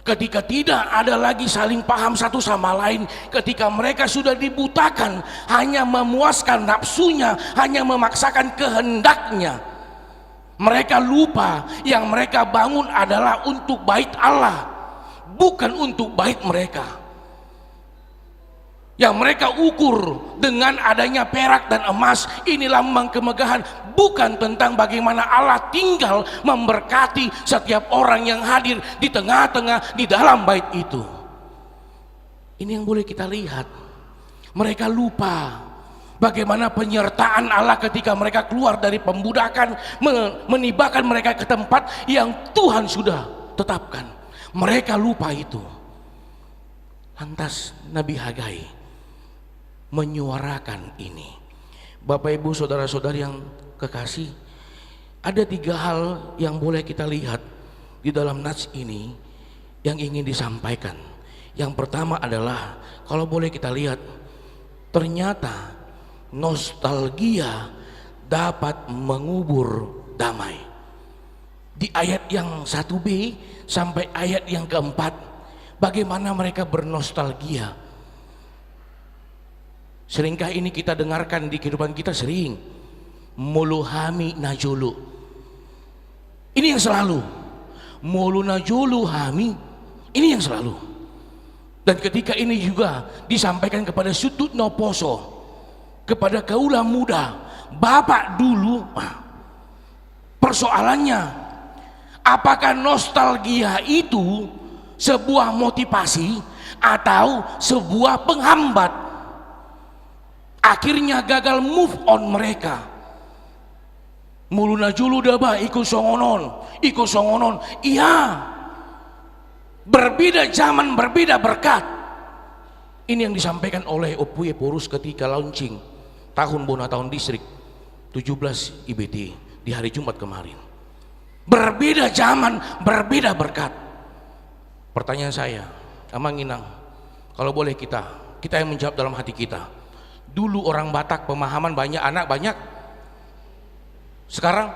C: Ketika tidak ada lagi saling paham satu sama lain, ketika mereka sudah dibutakan, hanya memuaskan nafsunya, hanya memaksakan kehendaknya, mereka lupa yang mereka bangun adalah untuk bait Allah, bukan untuk bait mereka. Yang mereka ukur dengan adanya perak dan emas, ini lambang kemegahan, bukan tentang bagaimana Allah tinggal memberkati setiap orang yang hadir di tengah-tengah di dalam bait itu. Ini yang boleh kita lihat. Mereka lupa bagaimana penyertaan Allah ketika mereka keluar dari pembudakan, menibahkan mereka ke tempat yang Tuhan sudah tetapkan. Mereka lupa itu. Lantas Nabi Hagai menyuarakan ini. Bapak Ibu saudara-saudari yang kekasih, ada tiga hal yang boleh kita lihat di dalam nats ini yang ingin disampaikan. Yang pertama adalah, kalau boleh kita lihat, ternyata nostalgia dapat mengubur damai. Di ayat yang 1b sampai ayat yang keempat, bagaimana mereka bernostalgia. Seringkah ini kita dengarkan di kehidupan kita, sering muluhami najulu. Ini yang selalu mulu najulu hami, ini yang selalu. Dan ketika ini juga disampaikan kepada Sutut Noposo, kepada kaula muda, bapak dulu, persoalannya apakah nostalgia itu sebuah motivasi atau sebuah penghambat? Akhirnya gagal move on mereka. Muluna julu daba ikut songonon. Iya. Berbeda zaman, berbeda berkat. Ini yang disampaikan oleh Opuye Porus ketika launching tahun Bona Tahun Distrik 17 IBT di hari Jumat kemarin. Berbeda zaman, berbeda berkat. Pertanyaan saya, Amang Inang, kalau boleh kita yang menjawab dalam hati kita. Dulu orang Batak pemahaman banyak, anak banyak. Sekarang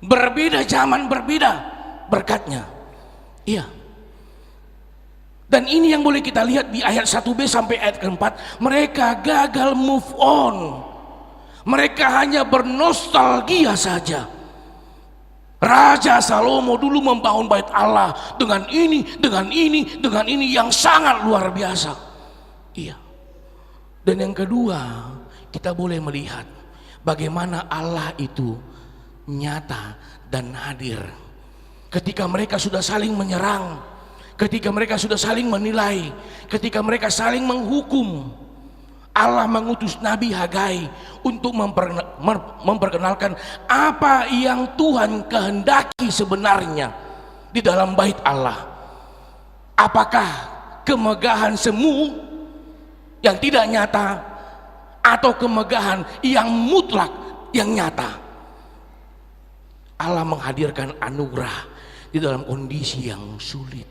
C: berbeda zaman, berbeda berkatnya. Iya. Dan ini yang boleh kita lihat di ayat 1b sampai ayat keempat. Mereka gagal move on. Mereka hanya bernostalgia saja. Raja Salomo dulu membangun bait Allah dengan ini yang sangat luar biasa. Iya. Dan yang kedua, kita boleh melihat bagaimana Allah itu nyata dan hadir. Ketika mereka sudah saling menyerang, ketika mereka sudah saling menilai, ketika mereka saling menghukum, Allah mengutus Nabi Hagai untuk memperkenalkan apa yang Tuhan kehendaki sebenarnya di dalam bait Allah. Apakah kemegahan semu yang tidak nyata atau kemegahan yang mutlak yang nyata? Allah menghadirkan anugerah di dalam kondisi yang sulit.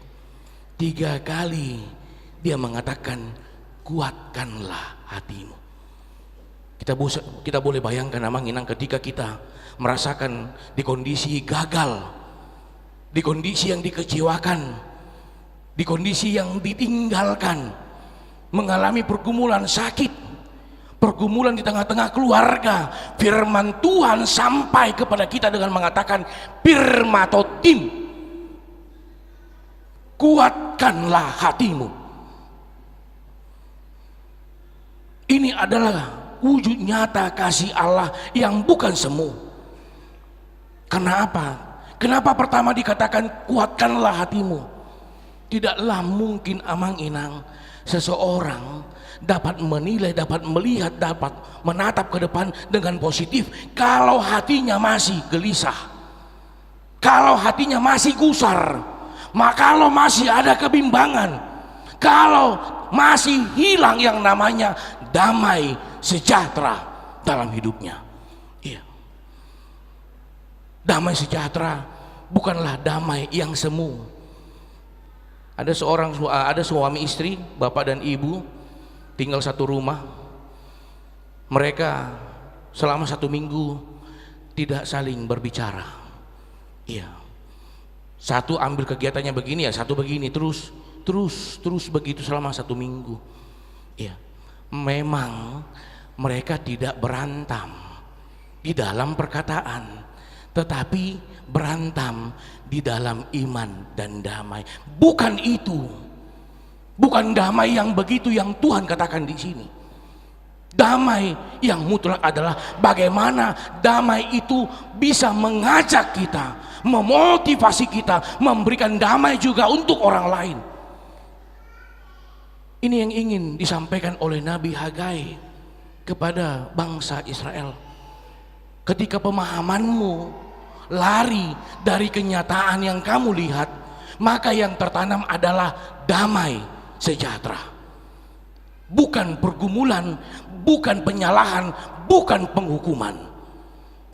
C: 3 kali dia mengatakan kuatkanlah hatimu. Kita boleh bayangkan Amang Inang ketika kita merasakan di kondisi gagal, di kondisi yang dikecewakan, di kondisi yang ditinggalkan, mengalami pergumulan sakit, pergumulan di tengah-tengah keluarga, firman Tuhan sampai kepada kita dengan mengatakan pirmatotim, kuatkanlah hatimu. Ini adalah wujud nyata kasih Allah yang bukan semu. Karena apa? Kenapa pertama dikatakan kuatkanlah hatimu? Tidaklah mungkin Amang Inang seseorang dapat menilai, dapat melihat, dapat menatap ke depan dengan positif kalau hatinya masih gelisah, kalau hatinya masih gusar, kalau masih ada kebimbangan, kalau masih hilang yang namanya damai sejahtera dalam hidupnya. Iya. Damai sejahtera bukanlah damai yang semu. Ada suami istri, bapak dan ibu tinggal satu rumah. Mereka selama 1 minggu tidak saling berbicara. Iya. Satu ambil kegiatannya begini, ya satu begini, terus begitu selama 1 minggu. Iya. Memang mereka tidak berantem di dalam perkataan, tetapi berantem di dalam iman dan damai. Bukan itu, bukan damai yang begitu yang Tuhan katakan di sini. Damai yang mutlak adalah bagaimana damai itu bisa mengajak kita, memotivasi kita, memberikan damai juga untuk orang lain. Ini yang ingin disampaikan oleh Nabi Hagai kepada bangsa Israel. Ketika pemahamanmu lari dari kenyataan yang kamu lihat, maka yang tertanam adalah damai sejahtera. Bukan pergumulan, bukan penyalahan, bukan penghukuman.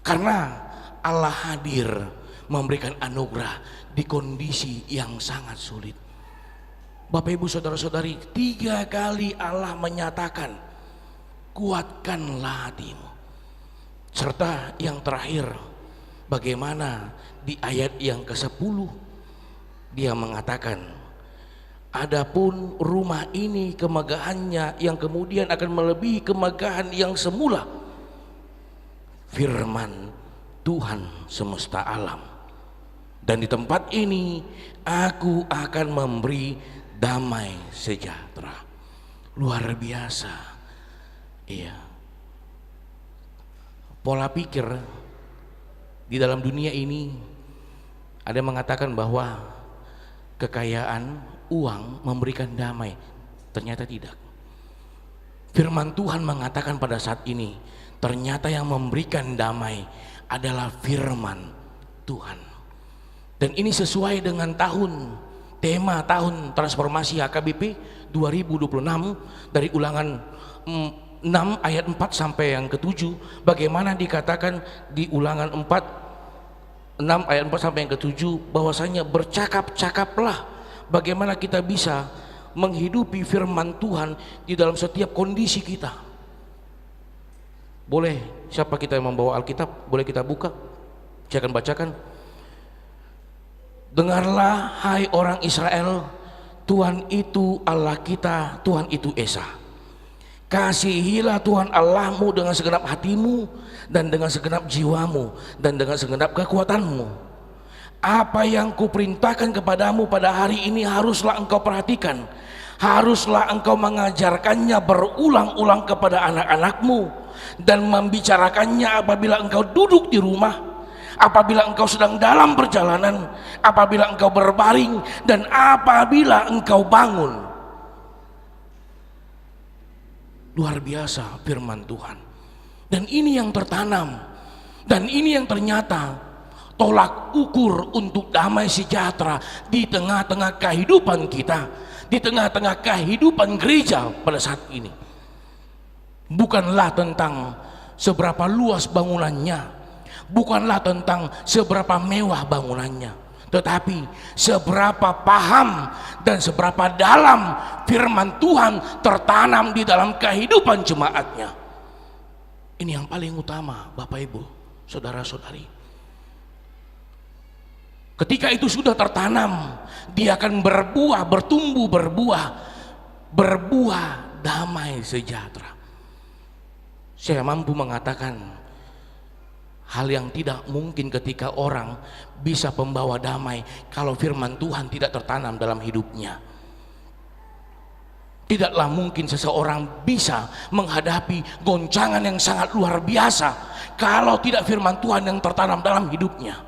C: Karena Allah hadir memberikan anugerah di kondisi yang sangat sulit. Bapak ibu saudara-saudari, 3 kali Allah menyatakan kuatkanlah hatimu. Serta yang terakhir, bagaimana di ayat yang ke-10 dia mengatakan, adapun rumah ini kemegahannya yang kemudian akan melebihi kemegahan yang semula, firman Tuhan semesta alam. Dan di tempat ini aku akan memberi damai sejahtera. Luar biasa. Iya. Pola pikir di dalam dunia ini ada yang mengatakan bahwa kekayaan, uang memberikan damai. Ternyata tidak. Firman Tuhan mengatakan pada saat ini, ternyata yang memberikan damai adalah firman Tuhan. Dan ini sesuai dengan tema tahun transformasi HKBP 2026 dari Ulangan 6 ayat 4 sampai yang ke-7. Bagaimana dikatakan di Ulangan 6 ayat 4 sampai yang ke-7 bahwasanya bercakap-cakaplah bagaimana kita bisa menghidupi firman Tuhan di dalam setiap kondisi kita. Boleh, siapa kita yang membawa Alkitab? Boleh kita buka? Saya akan bacakan. Dengarlah hai orang Israel, Tuhan itu Allah kita, Tuhan itu Esa. Kasihilah Tuhan Allahmu dengan segenap hatimu dan dengan segenap jiwamu dan dengan segenap kekuatanmu. Apa yang kuperintahkan kepadamu pada hari ini haruslah engkau perhatikan, haruslah engkau mengajarkannya berulang-ulang kepada anak-anakmu dan membicarakannya apabila engkau duduk di rumah, apabila engkau sedang dalam perjalanan, apabila engkau berbaring, dan apabila engkau bangun. Luar biasa firman Tuhan. Dan ini yang tertanam, dan ini yang ternyata tolak ukur untuk damai sejahtera di tengah-tengah kehidupan kita, di tengah-tengah kehidupan gereja pada saat ini. Bukanlah tentang seberapa luas bangunannya, bukanlah tentang seberapa mewah bangunannya, tetapi seberapa paham dan seberapa dalam firman Tuhan tertanam di dalam kehidupan jemaatnya. Ini yang paling utama, Bapak Ibu, saudara-saudari. Ketika itu sudah tertanam, dia akan berbuah, bertumbuh, berbuah damai sejahtera. Saya mampu mengatakan hal yang tidak mungkin ketika orang bisa membawa damai kalau firman Tuhan tidak tertanam dalam hidupnya. Tidaklah mungkin seseorang bisa menghadapi goncangan yang sangat luar biasa kalau tidak firman Tuhan yang tertanam dalam hidupnya.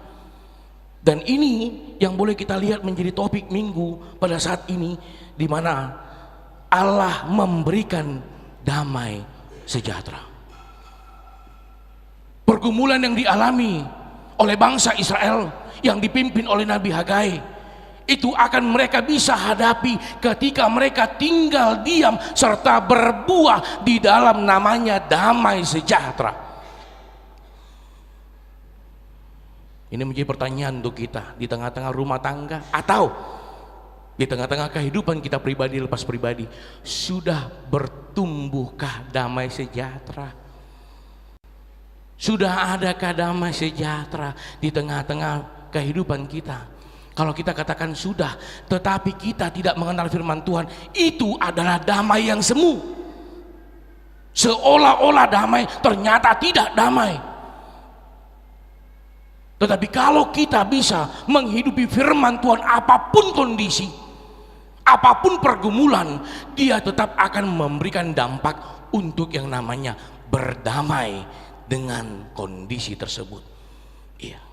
C: Dan ini yang boleh kita lihat menjadi topik minggu pada saat ini, di mana Allah memberikan damai sejahtera. Pergumulan yang dialami oleh bangsa Israel yang dipimpin oleh Nabi Hagai, itu akan mereka bisa hadapi ketika mereka tinggal diam serta berbuah di dalam namanya damai sejahtera. Ini menjadi pertanyaan untuk kita di tengah-tengah rumah tangga atau di tengah-tengah kehidupan kita pribadi lepas pribadi. Sudah bertumbuhkah damai sejahtera? Sudah adakah damai sejahtera di tengah-tengah kehidupan kita? Kalau kita katakan sudah, tetapi kita tidak mengenal firman Tuhan, itu adalah damai yang semu. Seolah-olah damai, ternyata tidak damai. Tetapi kalau kita bisa menghidupi firman Tuhan, apapun kondisi, apapun pergumulan, dia tetap akan memberikan dampak untuk yang namanya berdamai dengan kondisi tersebut. Iya.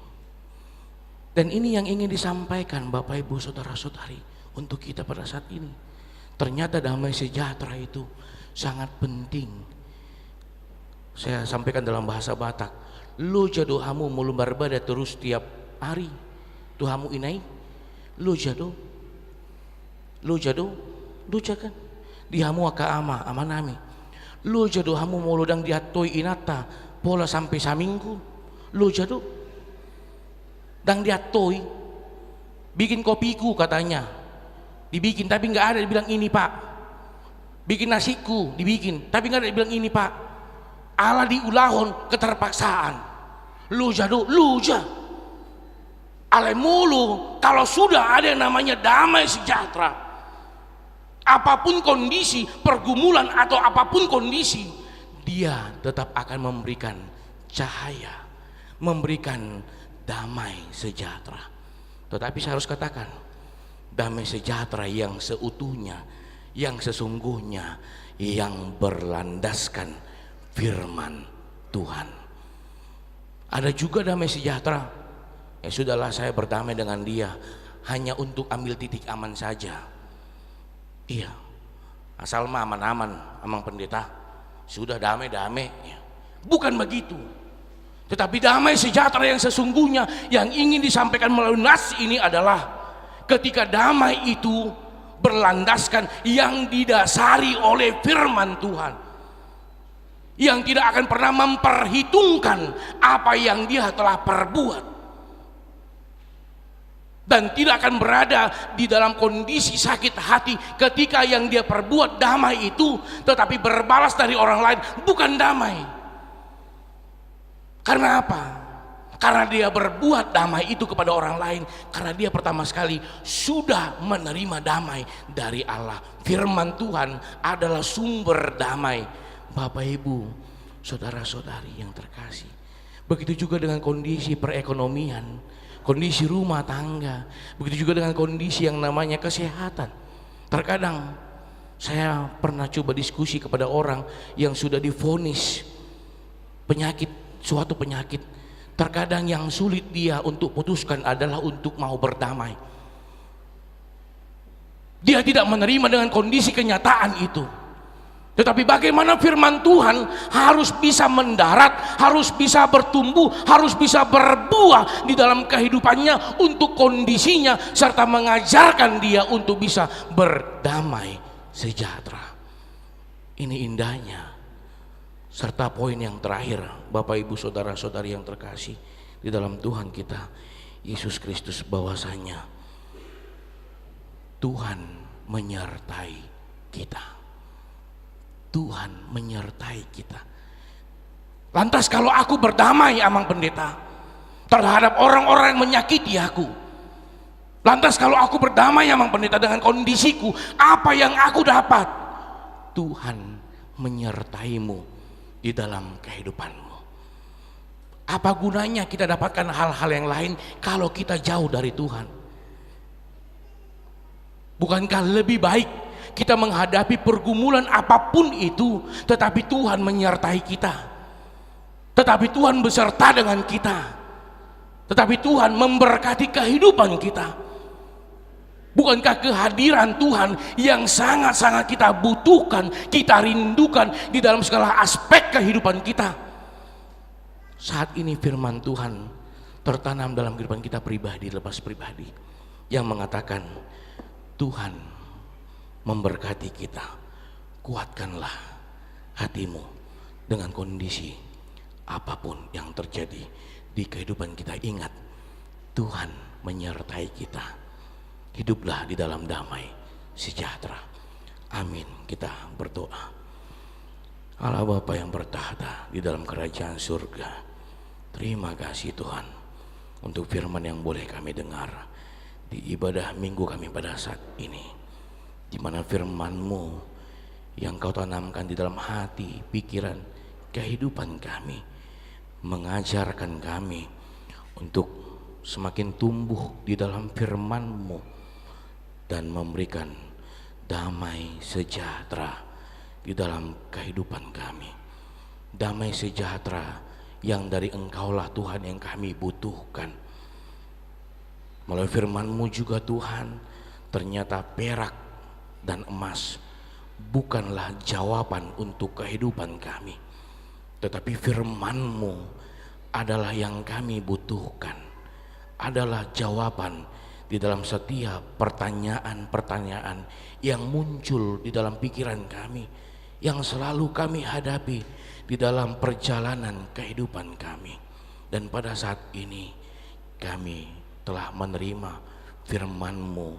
C: Dan ini yang ingin disampaikan Bapak Ibu saudara-saudari untuk kita pada saat ini. Ternyata damai sejahtera itu sangat penting. Saya sampaikan dalam bahasa Batak. Lo jado hamu mulumbar bada terus tiap hari. Tuhamu inai. Lo jado kan. Dihamu aka ama nami. Lo jado hamu muludang diatoi inata pola sampai saminggu. Lo jado dang dia toy bikin kopiku katanya dibikin tapi nggak ada dibilang ini pak, bikin nasiku dibikin tapi nggak ada dibilang ini pak, ala diulahon keterpaksaan lu ale mulu. Kalau sudah ada yang namanya damai sejahtera, apapun kondisi pergumulan atau apapun kondisi, dia tetap akan memberikan cahaya, memberikan damai sejahtera. Tetapi saya harus katakan, damai sejahtera yang seutuhnya, yang sesungguhnya, yang berlandaskan firman Tuhan. Ada juga damai sejahtera, ya sudahlah saya berdamai dengan dia hanya untuk ambil titik aman saja. Iya, asal mah aman-aman, amang pendeta, sudah damai-damai ya. Bukan begitu. Tetapi damai sejahtera yang sesungguhnya yang ingin disampaikan melalui nas ini adalah ketika damai itu berlandaskan yang didasari oleh firman Tuhan, yang tidak akan pernah memperhitungkan apa yang dia telah perbuat, dan tidak akan berada di dalam kondisi sakit hati ketika yang dia perbuat damai itu tetapi berbalas dari orang lain bukan damai. Karena apa? Karena dia berbuat damai itu kepada orang lain, karena dia pertama sekali sudah menerima damai dari Allah. Firman Tuhan adalah sumber damai. Bapak Ibu, saudara-saudari yang terkasih, begitu juga dengan kondisi perekonomian, kondisi rumah tangga, begitu juga dengan kondisi yang namanya kesehatan. Terkadang saya pernah coba diskusi kepada orang yang sudah divonis suatu penyakit. Terkadang yang sulit dia untuk putuskan adalah untuk mau berdamai. Dia tidak menerima dengan kondisi kenyataan itu. Tetapi bagaimana firman Tuhan harus bisa mendarat, harus bisa bertumbuh, harus bisa berbuah di dalam kehidupannya untuk kondisinya, serta mengajarkan dia untuk bisa berdamai sejahtera. Ini indahnya. Serta poin yang terakhir, Bapak Ibu saudara-saudari yang terkasih di dalam Tuhan kita, Yesus Kristus bahwasanya Tuhan menyertai kita. Tuhan menyertai kita. Lantas kalau aku berdamai, Amang Pendeta, terhadap orang-orang yang menyakiti aku, lantas kalau aku berdamai, Amang Pendeta, dengan kondisiku, apa yang aku dapat? Tuhan menyertaimu di dalam kehidupanmu. Apa gunanya kita dapatkan hal-hal yang lain kalau kita jauh dari Tuhan? Bukankah lebih baik kita menghadapi pergumulan apapun itu, tetapi Tuhan menyertai kita, tetapi Tuhan beserta dengan kita, tetapi Tuhan memberkati kehidupan kita? Bukankah kehadiran Tuhan yang sangat-sangat kita butuhkan, kita rindukan di dalam segala aspek kehidupan kita? Saat ini firman Tuhan tertanam dalam kehidupan kita pribadi, lepas pribadi, yang mengatakan Tuhan memberkati kita. Kuatkanlah hatimu dengan kondisi apapun yang terjadi di kehidupan kita. Ingat, Tuhan menyertai kita. Hiduplah di dalam damai sejahtera. Amin. Kita berdoa. Allah Bapa yang bertahta di dalam kerajaan surga, terima kasih Tuhan untuk firman yang boleh kami dengar di ibadah minggu kami pada saat ini, di mana firman-Mu yang Kau tanamkan di dalam hati, pikiran, kehidupan kami, mengajarkan kami untuk semakin tumbuh di dalam firman-Mu dan memberikan damai sejahtera di dalam kehidupan kami. Damai sejahtera yang dari Engkaulah Tuhan yang kami butuhkan. Melalui firman-Mu juga Tuhan, ternyata perak dan emas bukanlah jawaban untuk kehidupan kami, tetapi firman-Mu adalah yang kami butuhkan, adalah jawaban di dalam setiap pertanyaan-pertanyaan yang muncul di dalam pikiran kami, yang selalu kami hadapi di dalam perjalanan kehidupan kami. Dan pada saat ini kami telah menerima firman-Mu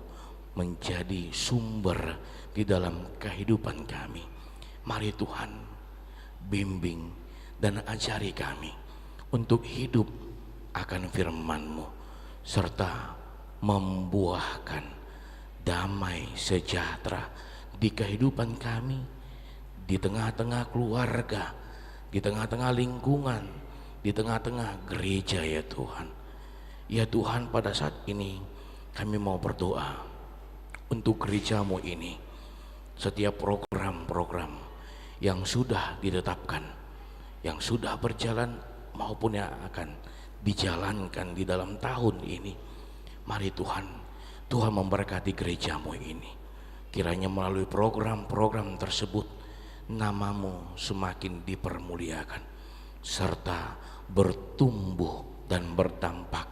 C: menjadi sumber di dalam kehidupan kami. Mari Tuhan, bimbing dan ajari kami untuk hidup akan firman-Mu serta membuahkan damai sejahtera di kehidupan kami, di tengah-tengah keluarga, di tengah-tengah lingkungan, di tengah-tengah gereja ya Tuhan. Ya Tuhan, pada saat ini kami mau berdoa untuk gereja-Mu ini. Setiap program-program yang sudah ditetapkan, yang sudah berjalan maupun yang akan dijalankan di dalam tahun ini, mari Tuhan, Tuhan memberkati gereja-Mu ini. Kiranya melalui program-program tersebut nama-Mu semakin dipermuliakan serta bertumbuh dan berdampak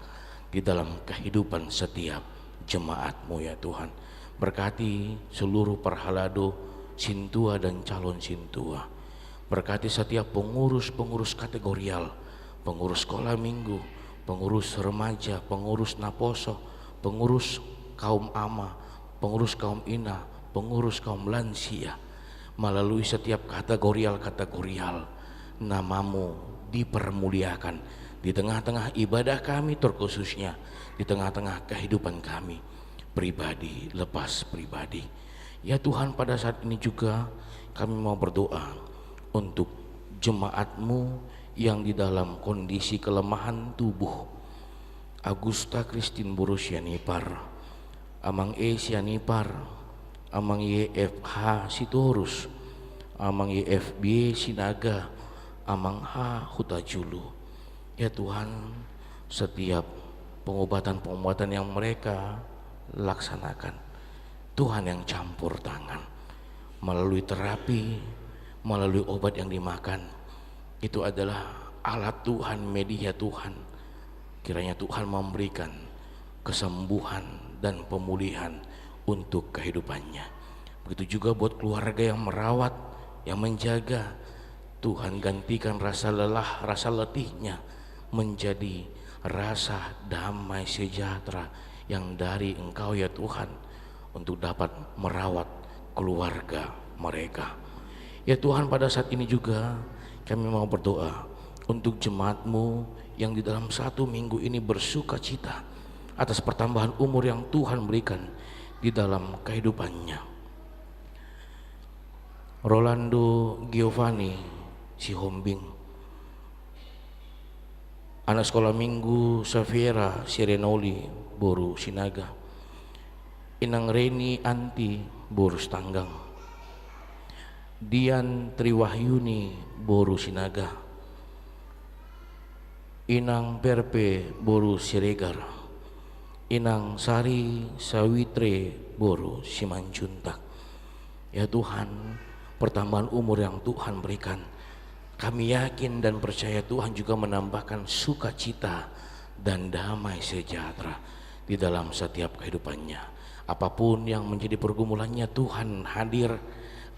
C: di dalam kehidupan setiap jemaat-Mu ya Tuhan. Berkati seluruh perhalado Sintua dan calon Sintua. Berkati setiap pengurus-pengurus kategorial, pengurus sekolah minggu, pengurus remaja, pengurus naposo, pengurus kaum ama, pengurus kaum ina, pengurus kaum lansia. Melalui setiap kategorial nama-Mu dipermuliakan di tengah-tengah ibadah kami, terkhususnya di tengah-tengah kehidupan kami pribadi lepas pribadi. Ya Tuhan, pada saat ini juga kami mau berdoa untuk jemaat-Mu yang di dalam kondisi kelemahan tubuh. Agusta Christine Burus Yanipar, Amang E Sianipar, Amang YFH Sitorus, Amang YFB Sinaga, Amang H Hutajulu. Ya Tuhan, setiap pengobatan-pengobatan yang mereka laksanakan, Tuhan yang campur tangan melalui terapi, melalui obat yang dimakan, itu adalah alat Tuhan, media Tuhan. Kiranya Tuhan memberikan kesembuhan dan pemulihan untuk kehidupannya. Begitu juga buat keluarga yang merawat, yang menjaga. Tuhan gantikan rasa lelah, rasa letihnya menjadi rasa damai sejahtera yang dari Engkau ya Tuhan, untuk dapat merawat keluarga mereka. Ya Tuhan, pada saat ini juga kami mau berdoa untuk jemaat-Mu yang di dalam 1 minggu ini bersuka cita atas pertambahan umur yang Tuhan berikan di dalam kehidupannya. Rolando Giovanni Sihombing, anak sekolah minggu Safiera Sirenoli Boru Sinaga, Inang Reni Anti Boru Stanggang, Dian Triwahyuni Boru Sinaga, Inang Perpe Boru Siregar, Inang Sari Sawitre Boru Simanjuntak. Ya Tuhan, pertambahan umur yang Tuhan berikan, kami yakin dan percaya Tuhan juga menambahkan sukacita dan damai sejahtera di dalam setiap kehidupannya. Apapun yang menjadi pergumulannya, Tuhan hadir.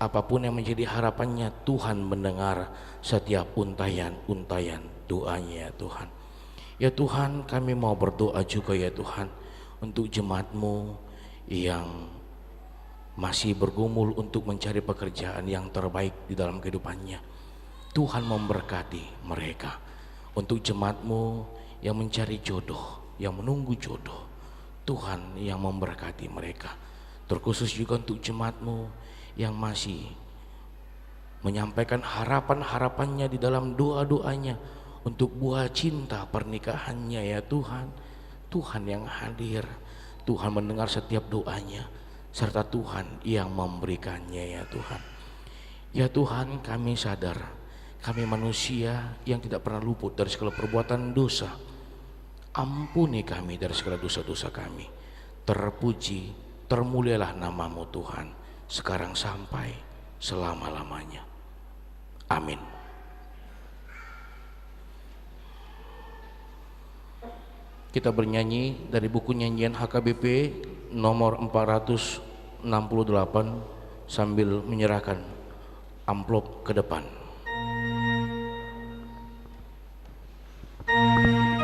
C: Apapun yang menjadi harapannya, Tuhan mendengar setiap untayan-untayan doanya ya Tuhan. Ya Tuhan, kami mau berdoa juga ya Tuhan untuk jemaat-Mu yang masih bergumul untuk mencari pekerjaan yang terbaik di dalam kehidupannya. Tuhan memberkati mereka. Untuk jemaat-Mu yang mencari jodoh, yang menunggu jodoh, Tuhan yang memberkati mereka. Terkhusus juga untuk jemaat-Mu yang masih menyampaikan harapan-harapannya di dalam doa-doanya untuk buah cinta pernikahannya ya Tuhan. Tuhan yang hadir, Tuhan mendengar setiap doanya, serta Tuhan yang memberikannya ya Tuhan. Ya Tuhan, kami sadar kami manusia yang tidak pernah luput dari segala perbuatan dosa. Ampuni kami dari segala dosa-dosa kami. Terpuji, termulialah nama-Mu Tuhan, sekarang sampai selama-lamanya. Amin. Kita bernyanyi dari buku nyanyian HKBP nomor 468 sambil menyerahkan amplop ke depan.
B: Terima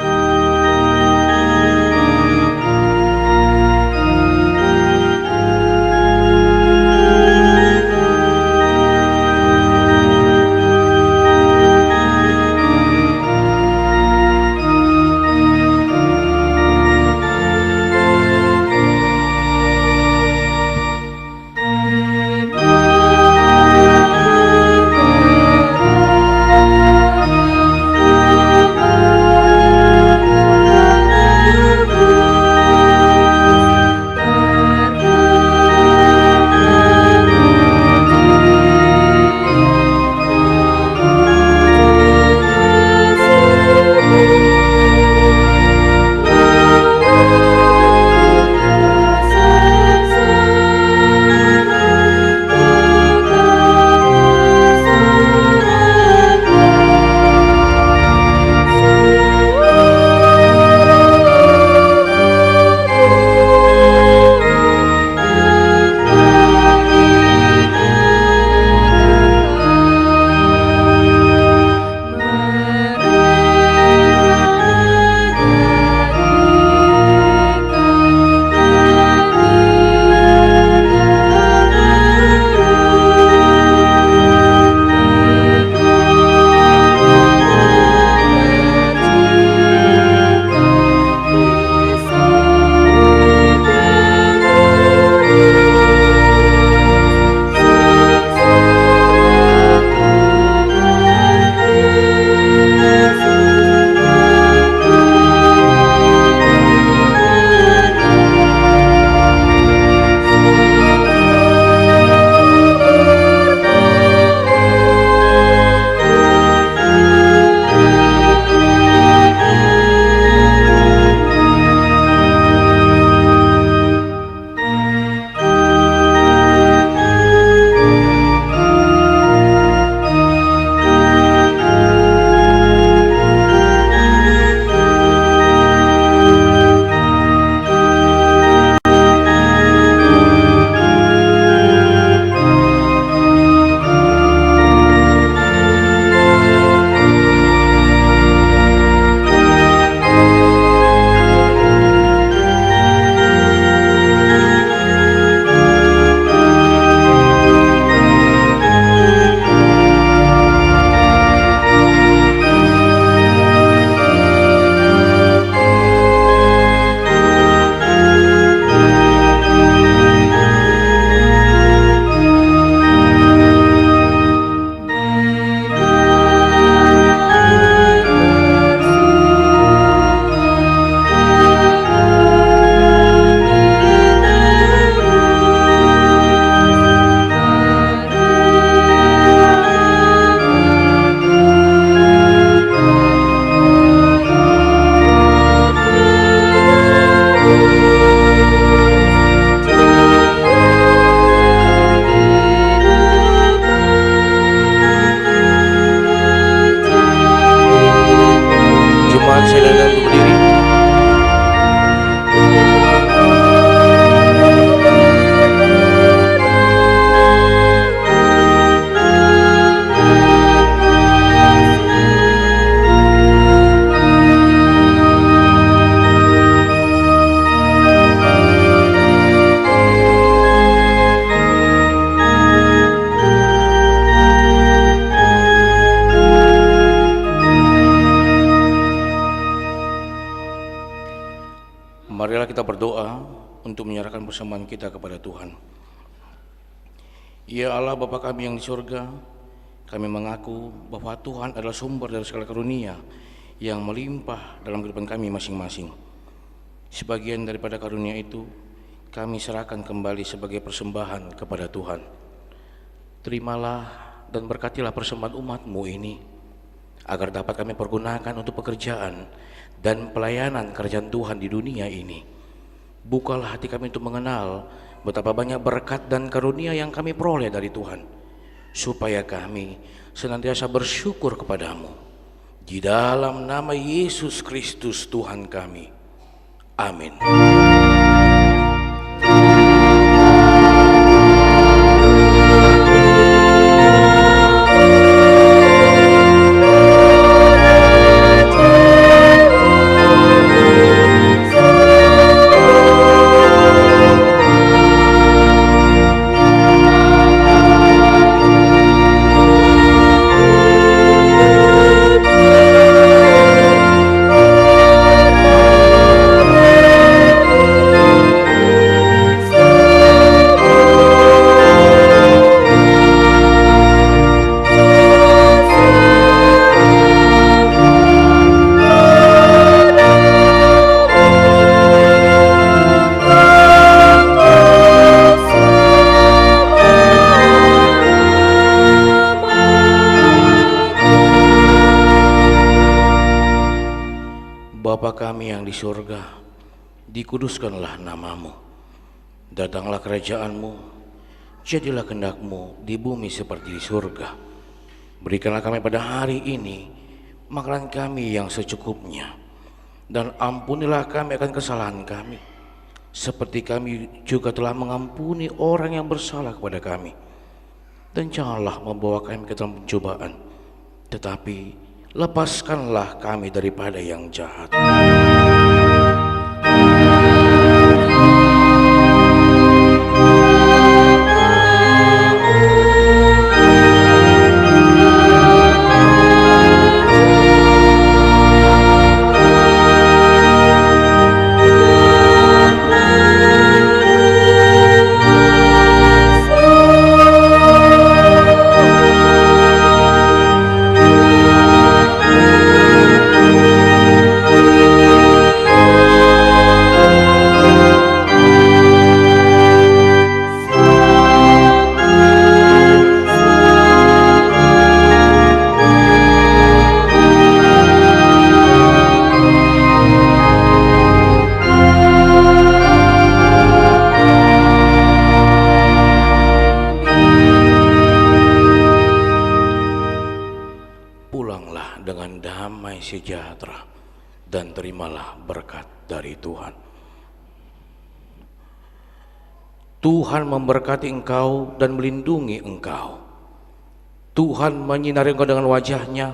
C: marilah kita berdoa untuk menyerahkan persembahan kita kepada Tuhan. Ya Allah Bapa kami yang di surga, kami mengaku bahwa Tuhan adalah sumber dari segala karunia yang melimpah dalam kehidupan kami masing-masing. Sebagian daripada karunia itu kami serahkan kembali sebagai persembahan kepada Tuhan. Terimalah dan berkatilah persembahan umat-Mu ini, agar dapat kami pergunakan untuk pekerjaan dan pelayanan kerajaan Tuhan di dunia ini. Bukalah hati kami untuk mengenal betapa banyak berkat dan karunia yang kami peroleh dari Tuhan, supaya kami senantiasa bersyukur kepadamu. Di dalam nama Yesus Kristus Tuhan kami. Amin. Bapa kami yang di surga, dikuduskanlah namamu. Datanglah kerajaan-Mu, jadilah kehendak-Mu di bumi seperti di surga. Berikanlah kami pada hari ini makanan kami yang secukupnya, dan ampunilah kami akan kesalahan kami, seperti kami juga telah mengampuni orang yang bersalah kepada kami. Dan janganlah membawa kami ke dalam pencobaan, tetapi lepaskanlah kami daripada yang jahat. Pulanglah dengan damai sejahtera dan terimalah berkat dari Tuhan. Tuhan memberkati engkau dan melindungi engkau. Tuhan menyinari engkau dengan wajah-Nya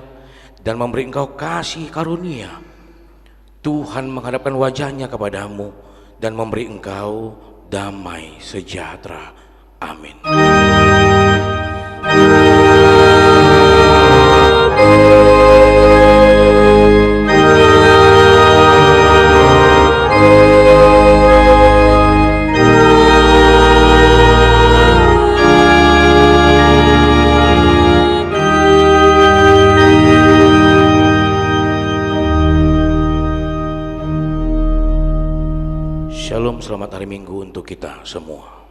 C: dan memberi engkau kasih karunia. Tuhan menghadapkan wajah-Nya kepadamu dan memberi engkau damai sejahtera. Amin. Shalom, selamat hari Minggu untuk kita semua.